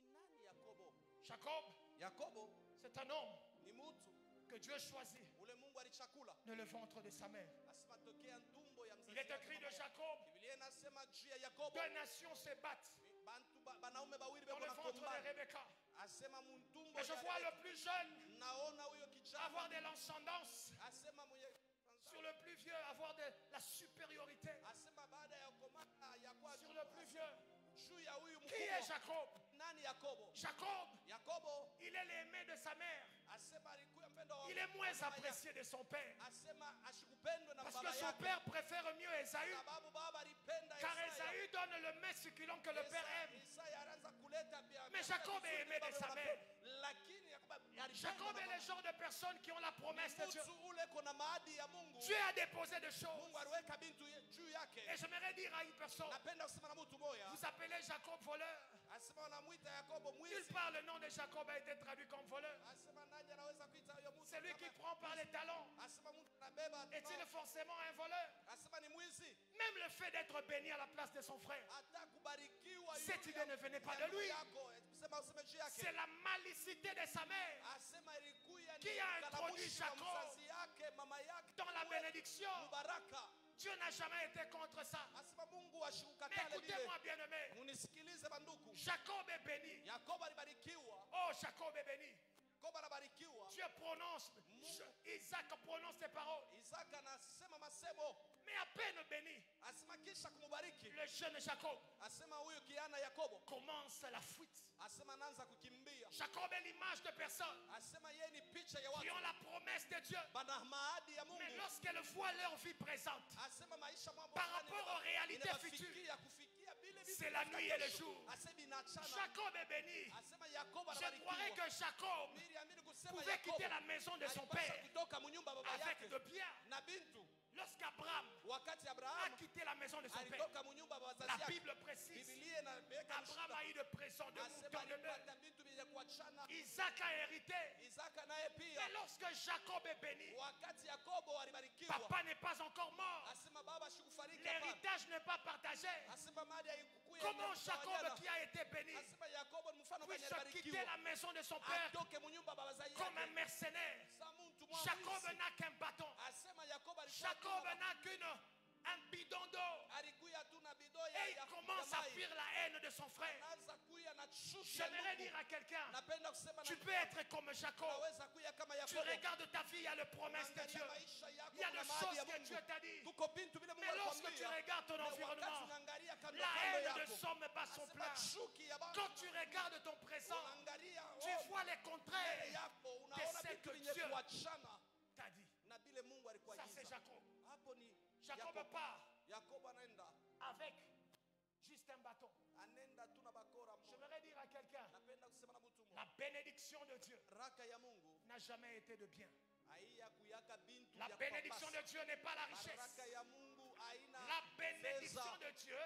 Ni nani Yakobo? Jacob, Yakobo c'est un homme ni mtu que Dieu choisit ule Mungu alichakula de le ventre de sa mère. asema tokea ntumbo ya mzazi Il est wake écrit de mama yake. Jacob, Biblia inasema juu ya Yakobo deux nations se battent bantu banaume bawili dans le beko ventre de nakombana Rebecca. asema muntumbo Et je vois le plus jeune naona huyo kijana avoir de l'ascendance asema mwenye sur le plus vieux, avoir de la supériorité asema baada ya komaka ya kwa sur le plus vieux. juu ya huyu Qui est mkubwa Jacob? nani Yakobo? Jacob, Yakobo il est l'aimé de sa mère. asema alikuwa mpendo wa Il est moins mama yake. apprécié de son père. Asema ashikupendwe na Parce baba que son yake père préfère mieux Esaü. sababu baba alipenda Car Isaya. Esaü donne le mets succulent que le père aime. Isaya anaanza kuleta pia Mais Jacob est aimé de sa mère. lakini Yakobo alipenda Jacob est mama. le genre de personne qui ont la promesse de Dieu. Mtu ule kuna maadi ya Mungu. Dieu a déposé des choses. Mungu aliweka bintu juu Et yake. j'aimerais dire à une personne, Napenda kusema na mtu moja. vous appelez Jacob voleur. Asema wanamuita Yakobo Nulle mwizi. part le nom de Jacob a été traduit comme voleur. Asema nani anaweza kuita huyo mtu? Celui qui kama- prend par les talons. Asema mtu anabeba. Est-il forcément un voleur? Asema ni mwizi. Même le fait d'être béni à la place de son frère, Hata kubarikiwa cette yule idée ne venait pas ya de lui. yako. Sema useme juu yake. c'est la malicité de sa mère Asema ilikuya Qui a introduit kalamushi wa Jacob mzazi yake, mama yake. dans la Uwe bénédiction. Mubaraka. Dieu n'a jamais été contre ça. Asema Mungu Mais ashikukatale écoutez-moi, vile. bien-aimé, Munisikilize banduku. Jacob est béni. Yakobo alibarikiwa. Oh, Jacob est béni. Yakobo anabarikiwa. Dieu prononce, Isaac prononce des paroles. Isaka anasema masemo. Mais à peine béni, Asema kisha kumubariki. le jeune Jacob Asema huyu kiana Yakobo. commence la fuite. Asema anaanza kukimbia. Jacob est l'image de personnes Asema yeye ni picha ya qui watu. ont la promesse de Dieu. Bana maadi ya Mungu. Mais lorsqu'elles voient leur vie présente, Asema maisha mambo par fulani rapport aux réalités inabafikia futures, kufikia vile vitu c'est la nuit et le jour. Asema inachana. Jacob est béni. Asema Yakobo Je croirais anabarikiwa. que Jacob Niliamini kusema pouvait Yakobo quitter la maison de son alipaswa père kutoka munyumba baba avec yake de bien. na bintu. Lorsqu'Abraham Wakati a Abrahamu quitté la maison de son père, alitoka munyumba baba la wazazi yake. Bible précise, Biblia inaweka Abraham a eu de présents de asema moutons de bœufs. alipata vitu vya kuachana. Isaac a hérité. Isaka naye pia Mais lorsque Jacob est béni, wakati Yakobo alibarikiwa. papa n'est pas encore mort. Asema baba shikufariki hapa. L'héritage n'est pas partagé. Asema mali haikukuya. Comment imegawanyana. Jacob qui a été béni Asema Yakobo ni mfano puisse mwenye quitter alibarikiwa. la maison de son père Atoke munyumba baba zaidi comme un yake. mercenaire. Sa mtu mwa Jacob mwizi. n'a qu'un bâton. Asema Yakobo alikuwa Jacob tu n'a qu'un bidon d'eau. alikuya tu na bidoo Et il commence à mai. fuir la haine de son frère. Anaanza kuya na chuki ya J'aimerais ndugu. dire à quelqu'un, Napenda kusema tu na peux être comme Jacob. unaweza kuya kama Tu Yakobo. regardes ta vie, il y a les promesses de Dieu. Unaangalia maisha yako Il y a kuna des mahadi choses ya que Dieu Mungu. t'a dit. Kuko bintu vile Mungu Mais lorsque tu alikwambia. regardes ton Na wakati environnement, unaangalia kando la kando haine de yako. somme bat son Asema plein. chuki ya bantu. Quand tu regardes ton présent, Unaangalia tu vois les mbele contraires yako de unaona ce vitu que vyenye Dieu kuachana t'a dit. na vile Mungu Ça, c'est alikuagiza. Jacob. Hapo ni Jacob Yakobo. part Yakobo anaenda avec juste un bâton. anenda tu na bakora mmoja. J'aimerais dire à quelqu'un, Napenda kusema na mtu mmoja. la bénédiction de Dieu Raka ya Mungu n'a jamais été de bien. haiya kuyaka bintu La vya bénédiction kupapasa. de Dieu n'est pas la richesse. Baraka ya Mungu haina La bénédiction fedha. de Dieu,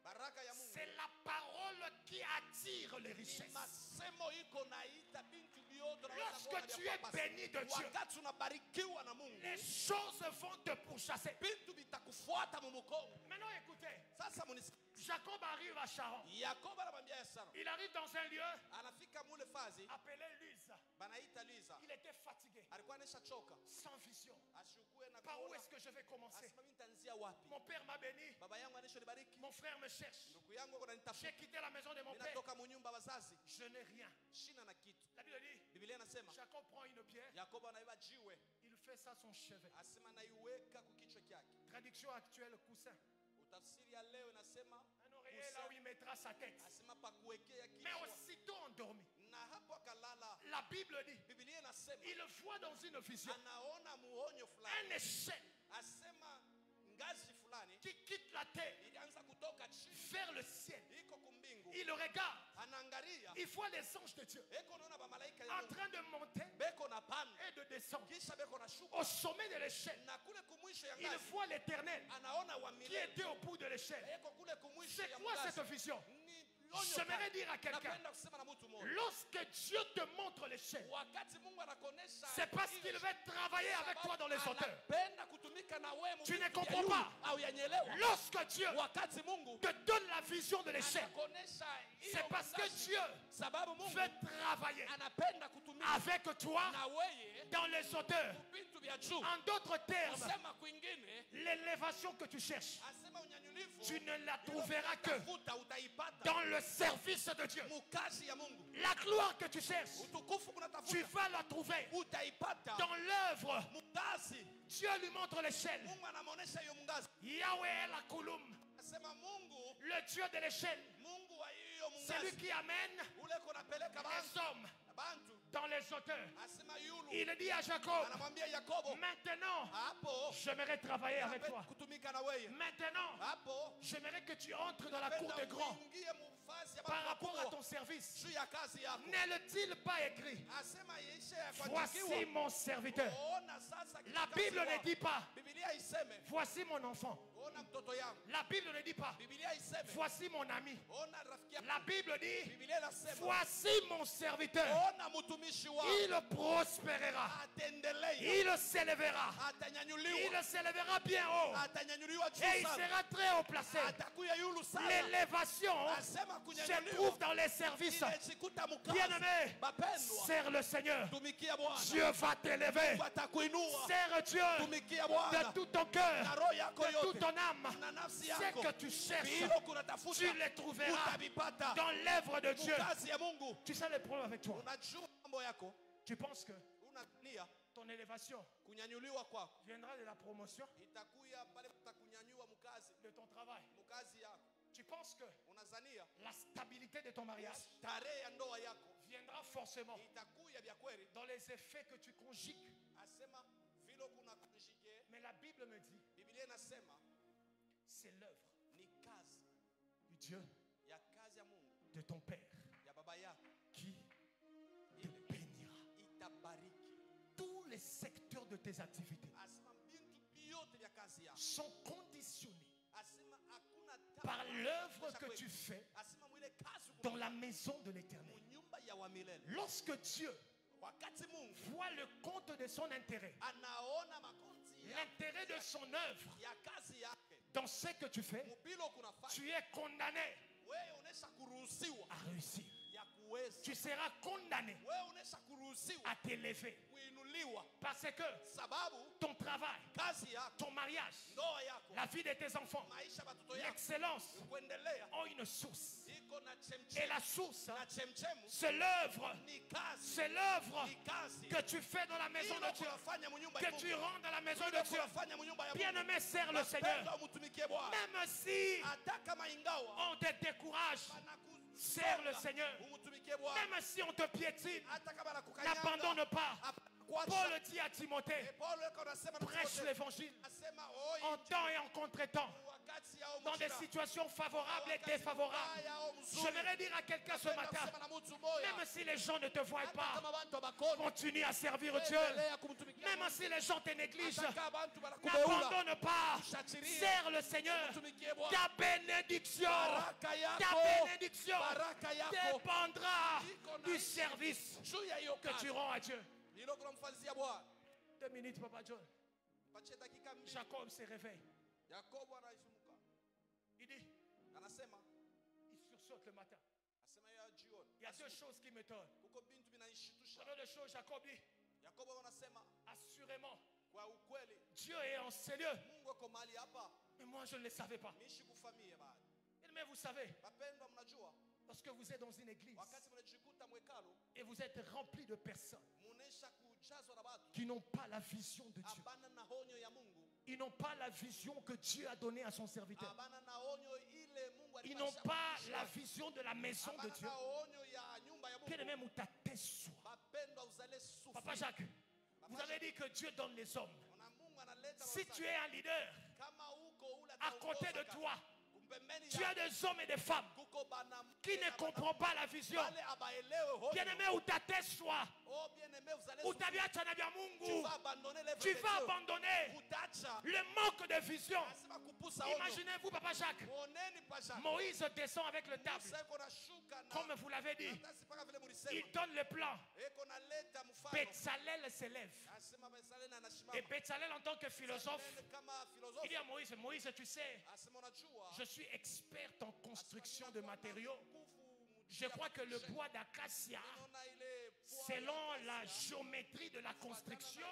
Baraka ya Mungu c'est la parole qui attire les richesses. masemo iko naita bintu Lorsque tu es béni de Dieu, wakati unabarikiwa na Mungu, les choses vont te pourchasser. vitu vitakufuata mumukongo. Maintenant écoutez, Sasa munisikie, Jacob arrive à Sharon. Yakobo anamwambia Esau, Il arrive dans un lieu anafika mule fazi appelé Luz. banaita Liza, Il était fatigué, alikuwa aneshachoka, sans vision. ashukue na Par où kuona, est-ce que je vais commencer? asema mimi nitaanzia wapi? Mon père m'a béni, Baba yangu anishonibariki, mon frère me cherche. ndugu yangu ako J'ai ananitafuta, quitté la maison de mon père, ninatoka munyumba wazazi, je n'ai rien. shina na kitu. La Bible dit, Biblia inasema Jacob prend une pierre, Yakobo anaiba jiwe, il fait ça son chevet. asema naiweka kukichwa kyake. Traduction actuelle, coussin. Utafsiri ya leo inasema Un oreiller là où il mettra sa tête. asema pa kuwekea Mais kichwa, aussitôt endormi, na hapo akalala. la Bible dit, Biblia inasema il voit dans une vision anaona muonyo un fulani, échelle asema ngazi fulani qui quitte la terre ilianza kutoka chini vers le ciel. iko kumbingu, Il regarde, anaangalia il voit les anges de Dieu beko naona bamalaika ya en Mungu train de monter beko na panda, et de descendre. kisha beko na shuka, Au sommet de l'échelle, na kule kumwisho ya il ngazi voit l'Éternel anaona wa qui milele était au bout de l'échelle. eko kule kumwisho C'est ya quoi ngazi. cette vision? Ni onyo J'aimerais kali. dire à quelqu'un, Napenda kusema na mtu mmoja, lorsque Dieu te montre l'échelle, wakati Mungu anakuonesha c'est parce ile qu'il veut travailler avec toi dans les hauteurs. anapenda kutumika na wewe Tu ne mvitu comprends vya pas. juu au yanyelewa. Lorsque Dieu Wakati Mungu te donne la vision de l'échelle, anakuonesha hiyo c'est parce que ngazi, Dieu sababu Mungu veut travailler anapenda kutumika avec toi na wewe dans les hauteurs. vitu vya juu. En d'autres termes, Asema kwingine, l'élévation que tu cherches, asema unyanyulifu tu ne la trouveras que utafuta utaipata dans le service de Dieu. mukazi ya Mungu. La gloire que tu cherches, Utukufu tu kunatafuta vas la trouver utaipata dans l'œuvre. mukazi. Dieu lui montre l'échelle. Mungu anamuonesha hiyo mngazi, Yahweh la Kulum, asema Mungu, le Dieu de l'échelle, Mungu wa hiyo c'est lui mngazi qui amène ule kunapeleka les hommes bantu, dans les hauteurs. asema yulu Il dit à Jacob, anamwambia Yakobo, maintenant, hapo j'aimerais travailler avec napenda toi. kutumika na wewe, Maintenant, hapo j'aimerais que tu entres dans la cour des napenda grands uingie mufasi ya par watu rapport à wakubwa ton service. juu ya kazi yako. N'est-il pas écrit, Asema ishe ya voici kuandikiwa. mon serviteur? Ona sasa La kazi Bible ne wako. dit pas, Biblia iseme, voici mon enfant. ona mtoto yangu. La Bible ne dit pas, Biblia iseme, voici mon ami. ona rafiki yako. La Bible dit, Biblia inasema, voici mon serviteur. ona mtumishi wako. Il prospérera. Atendelea. Il s'élèvera. Atanyanyuliwa. Il s'élèvera bien haut. Atanyanyuliwa juu Et il sana. sera très haut placé. Atakuya yulu sana. L'élévation Asema se kunyanyuliwa. trouve dans les services. Inajikuta mukazi. Bien-aimé, Bapendwa. sers le Seigneur. Tumikia Bwana. Dieu va t'élever. Atakuinua. Sers Dieu Tumikia de Bwana. tout ton Na cœur, roho yako de toute yote. ton âme. Na nafsi Ce yako. que tu cherches, Hilo kunatafuta. tu les trouveras Utavipata. dans l'œuvre de Dieu. Kazi ya Mungu. Tu sais le problème avec toi. Unajua mambo yako. Tu penses que Unania ton élévation kunyanyuliwa kwako viendra de la promotion itakuya pale utakunyanyua mkazi de ton travail. mkazi yako. Tu penses que Unazania la stabilité de ton mariage tarehe ya ndoa yako viendra forcément itakuya vya kweli. dans les effets que tu conjugues. Asema vile kuna kunjige. Mais la Bible me dit, Biblia inasema c'est l'œuvre ni kazi du Dieu ya kazi ya Mungu de ton Père ya baba yako qui te bénira. itabariki. Tous les secteurs de tes activités Asema bintu biote vya kazi yako. sont conditionnés Asema hakuna par l'œuvre que tu fais Asema mwile kazi dans la maison de l'Éternel. nyumba ya wa milele. Lorsque Dieu Wakati Mungu voit le compte de son intérêt, anaona makonti ya l'intérêt de son œuvre ya kazi yake. dans ce que tu fais, Mubilo kunafanya. tu es condamné Wewe unesha kuruhusiwa à réussir. ya kuweza. Tu seras condamné Wewe unesha kuruhusiwa à t'élever. kuinuliwa Parce que sababu ton travail, kazi yako, ton mariage, ndoa yako, la vie de tes enfants, maisha ya watoto yako l'excellence kuendelea ont une source. iko na Et chemchemi. la source, Na chemchemu c'est l'œuvre. ni kazi. C'est l'œuvre Ni kazi. que tu fais dans la maison Hilo de Dieu. kunafanya munyumba ya Que tu Mungu. rends dans la maison de Hilo Dieu. kunafanya munyumba ya Mungu. Bien-aimé, sers le Seigneur. Wapendwa, mtumikie Bwana. Même si Hata kama ingawa on te décourage, wanakusonga, sers le Seigneur. umtumikie Bwana. Même si on te piétine, Hata kama nakukanyanga, n'abandonne pas. kuacha. Paul dit à Timothée, Paulo yuko anasema na prêche Timotheo, l'évangile anasema en temps et en contre-temps. wakati ya dans des situations favorables et défavorables. J'aimerais dire à quelqu'un ce matin, même si les gens ne te voient pas, continue à servir Dieu. Même si les gens te négligent, n'abandonne pas. Sers le Seigneur. Ta bénédiction dépendra du service que tu rends à Dieu. 2 minutes, Papa John. Jacob se réveille. Il dit, il sursaute le matin. Il y a 2 choses qui m'étonnent. Première des choses, Jacob dit, assurément, Dieu est en ces lieux. Mais moi, je ne le savais pas. Mais vous savez, parce que vous êtes dans une église et vous êtes rempli de personnes qui n'ont pas la vision de Dieu. Ils n'ont pas la vision que Dieu a donnée à son serviteur. Ils n'ont pas la vision de la maison de Dieu. Bien-aimé, où ta tête soit. Papa Jacques, vous avez dit que Dieu donne les hommes. Si tu es un leader, à côté de toi, tu as des hommes et des femmes qui ne comprennent pas la vision. Bien-aimé, où ta tête soit, où ta vie tu vas abandonner le manque de vision. Imaginez-vous, Papa Jacques, Moïse descend avec le table. Comme vous l'avez dit, il donne le plan. Bétzalel s'élève. Et Bétzalel, en tant que philosophe, il dit à Moïse, Moïse, tu sais, je suis expert en construction de matériaux. Je crois que le bois d'acacia, selon la géométrie de la construction,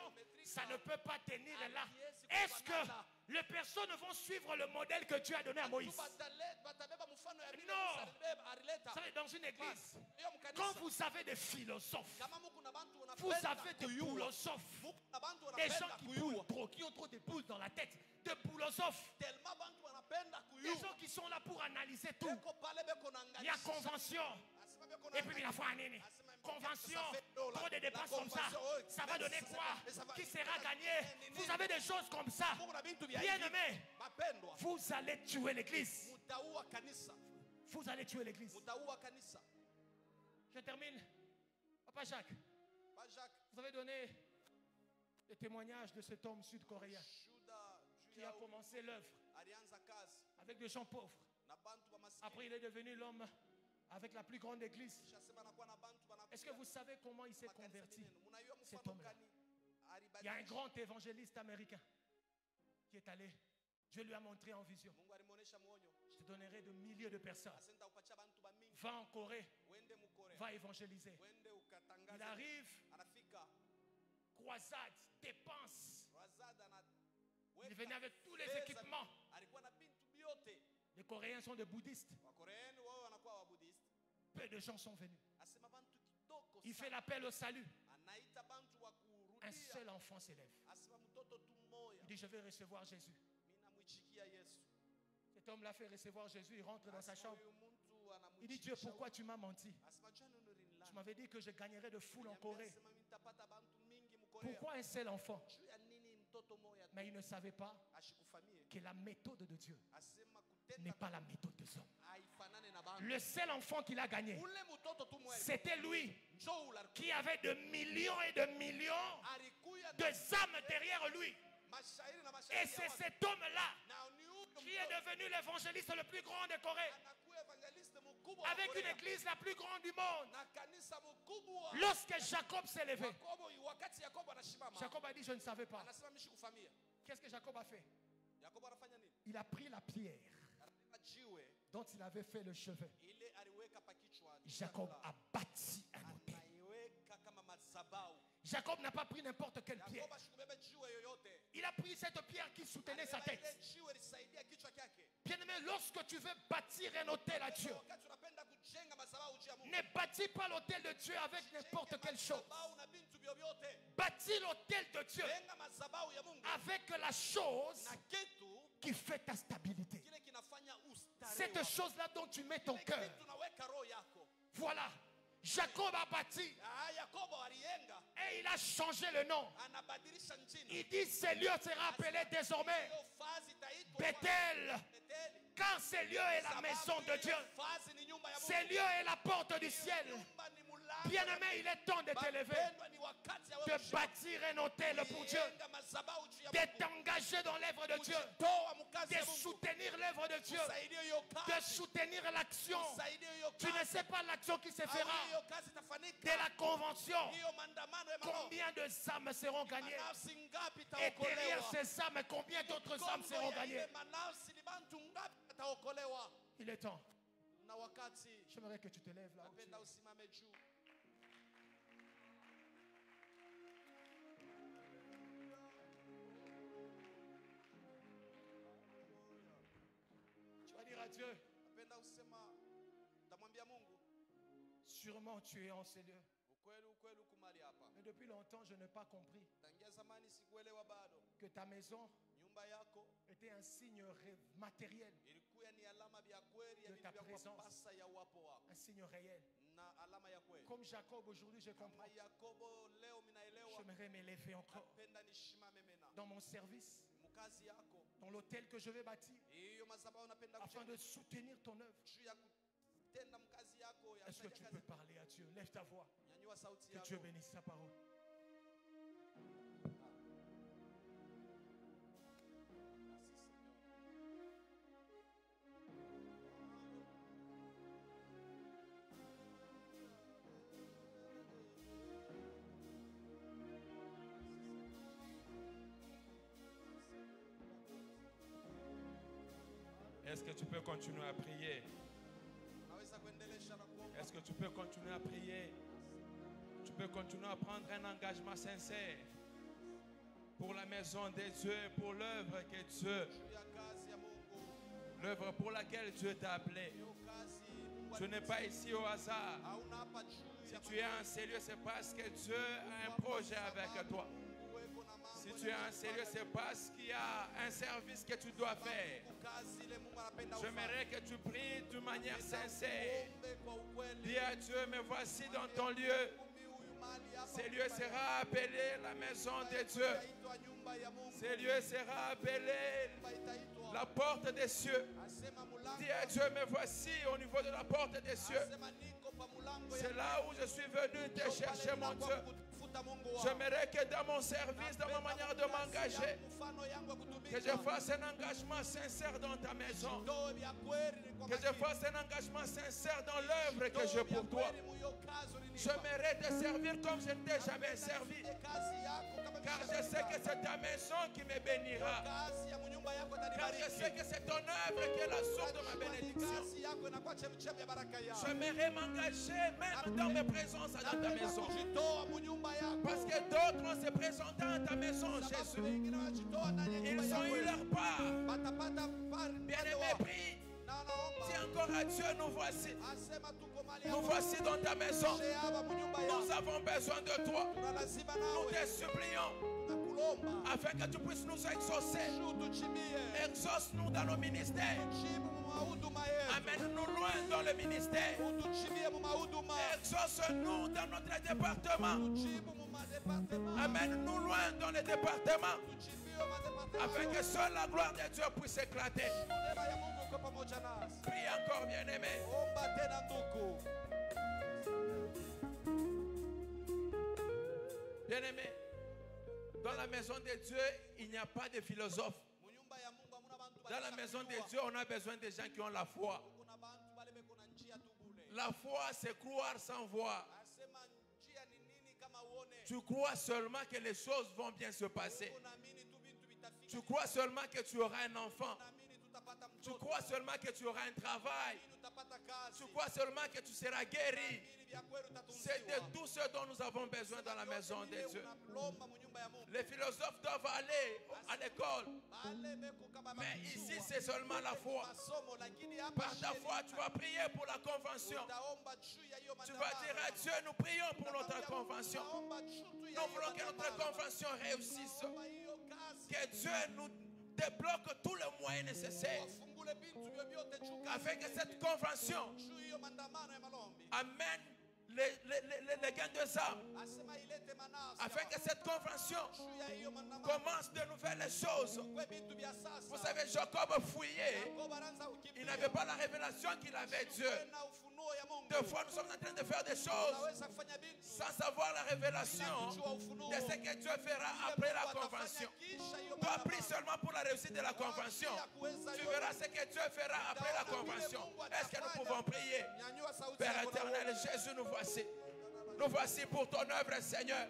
ça ne peut pas tenir là. Est-ce que les personnes vont suivre le modèle que Dieu a donné à Moïse? Non. Vous savez, dans une église, quand vous avez des philosophes, vous avez des philosophes, des gens qui boulent trop, qui ont trop de boules dans la tête, des philosophes, des gens qui sont là pour analyser tout. Il y a convention. Et puis la foi année. Convention, trop de dépenses comme ça va donner quoi? Qui sera gagné? Vous avez des choses comme ça. Bien aimé, vous allez tuer l'église. Vous allez tuer l'église. Je termine. Papa Jacques, vous avez donné le témoignage de cet homme sud-coréen qui a commencé l'œuvre avec des gens pauvres. Après, il est devenu l'homme avec la plus grande église. Est-ce que vous savez comment il s'est converti, cet homme-là? Il y a un grand évangéliste américain qui est allé. Dieu lui a montré en vision. Je te donnerai de milliers de personnes. Va en Corée. Va évangéliser. Il arrive. Croisade, dépense. Il venait avec tous les équipements. Les Coréens sont des bouddhistes. Peu de gens sont venus. Il fait l'appel au salut. Un seul enfant s'élève. Il dit, je vais recevoir Jésus. Cet homme l'a fait recevoir Jésus. Il rentre dans sa chambre. Il dit, Dieu, pourquoi tu m'as menti? Tu m'avais dit que je gagnerais de foule en Corée. Pourquoi un seul enfant? Mais il ne savait pas que la méthode de Dieu n'est pas la méthode des hommes. Le seul enfant qu'il a gagné, c'était lui qui avait de millions et de millions de âmes derrière lui. Et c'est cet homme-là qui est devenu l'évangéliste le plus grand de Corée, avec une église la plus grande du monde. Lorsque Jacob s'est levé, Jacob a dit, je ne savais pas. Qu'est-ce que Jacob a fait? Il a pris la pierre dont il avait fait le chevet. Jacob a bâti un autel. Jacob n'a pas pris n'importe quelle pierre. Il a pris cette pierre qui soutenait sa tête. Bien aimé, lorsque tu veux bâtir un autel à Dieu, ne bâtis pas l'autel de Dieu avec n'importe quelle chose. Bâtis l'autel de Dieu avec la chose qui fait ta stabilité. Cette chose-là dont tu mets ton cœur. Voilà. Jacob a bâti et il a changé le nom. Il dit, ce lieu sera appelé désormais Bethel Car ce lieu est la maison de Dieu. Ce lieu est la porte du ciel. Bien-aimé, il est temps de t'élever, de bâtir un hôtel pour Dieu, de t'engager dans l'œuvre de Dieu, de soutenir l'œuvre de Dieu, de soutenir l'action. Tu ne sais pas l'action qui se fera de la convention. Combien de âmes seront gagnées? Et derrière ces âmes, combien d'autres âmes seront gagnées? Il est temps. J'aimerais que tu te lèves là. Tu vas dire à Dieu, sûrement tu es en ces lieux. Mais depuis longtemps, je n'ai pas compris que ta maison était un signe matériel de ta présence, un signe réel. Comme Jacob aujourd'hui, je comprends. J'aimerais m'élever encore dans mon service, dans l'hôtel que je vais bâtir, afin de soutenir ton œuvre. Est-ce que tu peux parler à Dieu? Lève ta voix. Que Dieu bénisse sa parole. Est-ce que tu peux continuer à prier? Est-ce que tu peux continuer à prier? Tu peux continuer à prendre un engagement sincère pour la maison de Dieu, pour l'œuvre que Dieu, l'œuvre pour laquelle Dieu t'a appelé. Tu n'es pas ici au hasard. Si tu es en sérieux, c'est parce que Dieu a un projet avec toi. Si tu es en sérieux, c'est parce qu'il y a un service que tu dois faire. J'aimerais que tu pries d'une manière sincère. Dis à Dieu, me voici dans ton lieu. Ce lieu sera appelé la maison de Dieu. Ce lieu sera appelé la porte des cieux. Dis à Dieu, me voici au niveau de la porte des cieux. C'est là où je suis venu te chercher, mon Dieu. J'aimerais que dans mon service, dans ma manière de m'engager, que je fasse un engagement sincère dans ta maison. Que je fasse un engagement sincère dans l'œuvre que j'ai pour toi. J'aimerais te servir comme je ne t'ai jamais servi. Car je sais que c'est ta maison qui me bénira. Car je sais que c'est ton œuvre qui est la source de ma bénédiction. J'aimerais m'engager même dans mes présences dans ta maison. Parce que d'autres vont se présenter à ta maison, Jésus. Ils ont eu leur part. Bien-aimé, prie. Dis encore à Dieu, nous voici. Nous voici dans ta maison. Nous avons besoin de toi. Nous te supplions afin que tu puisses nous exaucer. Exauce-nous dans nos ministères. Amène-nous loin dans le ministère. Exauce-nous dans notre département. Amène-nous loin dans le département. Afin que seule la gloire de Dieu puisse éclater. Prie encore, bien-aimé. Bien-aimé, dans la maison de Dieu, il n'y a pas de philosophes. Dans la maison de Dieu, on a besoin de gens qui ont la foi. La foi, c'est croire sans voir. Tu crois seulement que les choses vont bien se passer. Tu crois seulement que tu auras un enfant. Tu crois seulement que tu auras un travail. Tu crois seulement que tu seras guéri. C'est de tout ce dont nous avons besoin dans la maison de Dieu. Les philosophes doivent aller à l'école. Mais ici, c'est seulement la foi. Par ta foi, tu vas prier pour la convention. Tu vas dire à Dieu, nous prions pour notre convention. Nous voulons que notre convention réussisse. Que Dieu nous débloque tous les moyens nécessaires afin que cette convention amène les gains des âmes, afin que cette convention commence de nouvelles choses. Vous savez, Jacob fouillait, il n'avait pas la révélation qu'il avait Dieu. Deux fois, nous sommes en train de faire des choses sans savoir la révélation de ce que Dieu fera après la convention. Toi, prie seulement pour la réussite de la convention. Tu verras ce que Dieu fera après la convention. Est-ce que nous pouvons prier? Père éternel, Jésus, nous voici. Nous voici pour ton œuvre, Seigneur.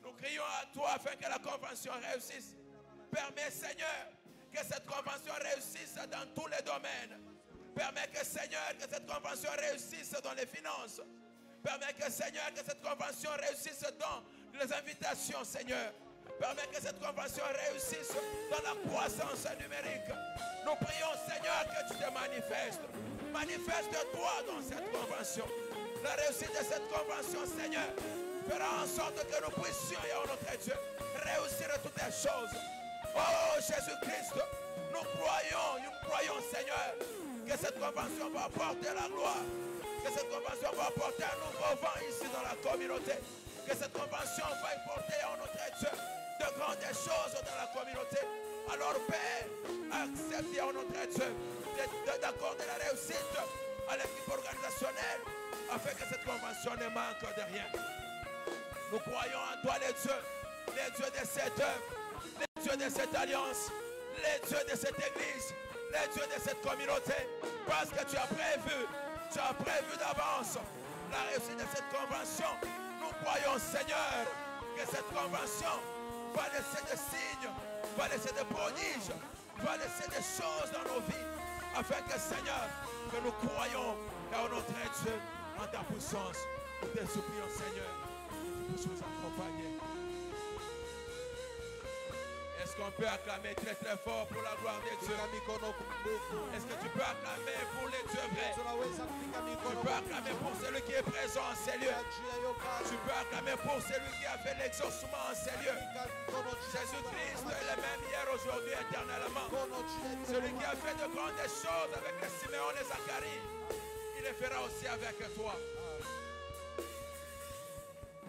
Nous crions à toi afin que la convention réussisse. Permets, Seigneur, que cette convention réussisse dans tous les domaines. Permets que, Seigneur, que cette convention réussisse dans les finances. Permets que, Seigneur, que cette convention réussisse dans les invitations, Seigneur. Permets que cette convention réussisse dans la croissance numérique. Nous prions, Seigneur, que tu te manifestes. Manifeste-toi dans cette convention. La réussite de cette convention, Seigneur, fera en sorte que nous puissions, et notre Dieu, réussir toutes les choses. Oh Jésus-Christ, nous croyons, Seigneur, que cette convention va apporter la gloire. Que cette convention va apporter un nouveau vent ici dans la communauté. Que cette convention va apporter à notre Dieu de grandes choses dans la communauté. Alors Père, accepte à notre Dieu d'accorder la réussite à l'équipe organisationnelle afin que cette convention ne manque de rien. Nous croyons en toi les dieux de cette œuvre, les dieux de cette alliance, les dieux de cette église, les dieux de cette communauté, parce que tu as prévu d'avance la réussite de cette convention. Nous croyons, Seigneur, que cette convention va laisser des signes, va laisser des prodiges, va laisser des choses dans nos vies, afin que, Seigneur, que nous croyons qu'à notre Dieu, en ta puissance, nous te supplions, Seigneur, que tu nous accompagnes. Est-ce qu'on peut acclamer très très fort pour la gloire de Dieu? Est-ce que tu peux acclamer pour les dieux vrais? Tu peux acclamer pour celui qui est présent en ces lieux. Tu peux acclamer pour celui qui a fait l'exaucement en ces lieux. Jésus-Christ est le même hier, aujourd'hui, éternellement. Celui qui a fait de grandes choses avec les Siméon et Zacharie, il les fera aussi avec toi.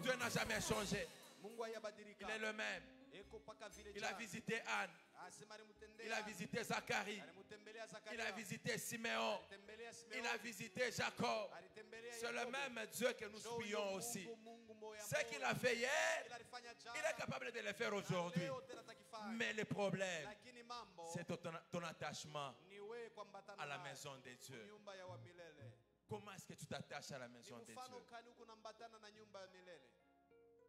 Dieu n'a jamais changé. Il est le même. Il a visité Anne. Il a visité Zacharie. Il a visité Siméon. Il a visité Jacob. C'est le même Dieu que nous prions aussi. Ce qu'il a fait hier, il est capable de le faire aujourd'hui. Mais le problème, c'est ton attachement à la maison de Dieu. Comment est-ce que tu t'attaches à la maison de Dieu?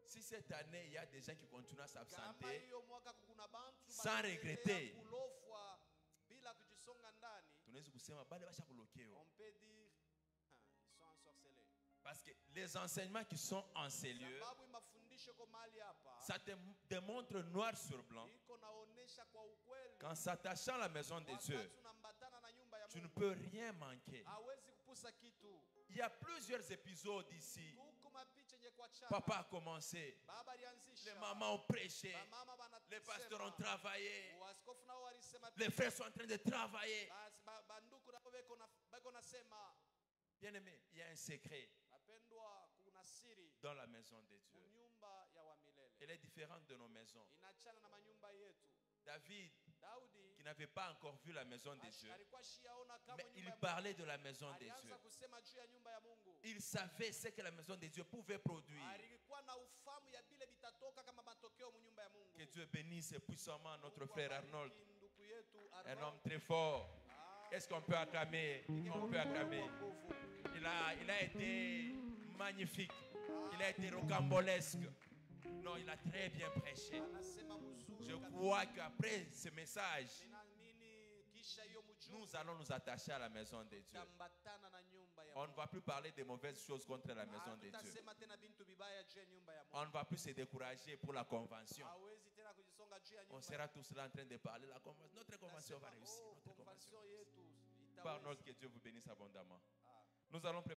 Si cette année, il y a des gens qui continuent à s'absenter sans regretter, on peut dire ils sont ensorcelés. Parce que les enseignements qui sont en ces lieux, ça te démontre noir sur blanc qu'en s'attachant à la maison de Dieu, tu ne peux rien manquer. Il y a plusieurs épisodes ici. Papa a commencé, les mamans ont prêché, les pasteurs ont travaillé, les frères sont en train de travailler. Bien aimé, il y a un secret dans la maison de Dieu. Elle est différente de nos maisons. David, qui n'avait pas encore vu la maison de Dieu, mais il parlait de la maison de Dieu. Il savait ce que la maison de Dieu pouvait produire. Que Dieu bénisse puissamment notre frère Arnold, un homme très fort. Est-ce qu'on peut acclamer? On peut acclamer. Il a été magnifique. Il a été rocambolesque. Non, il a très bien prêché. Je crois qu'après ce message, nous allons nous attacher à la maison de Dieu. On ne va plus parler des mauvaises choses contre la maison de Dieu. On ne va plus se décourager pour la convention. On sera tous là en train de parler. Notre convention va réussir. Notre convention va réussir. Par notre que Dieu vous bénisse abondamment. Nous allons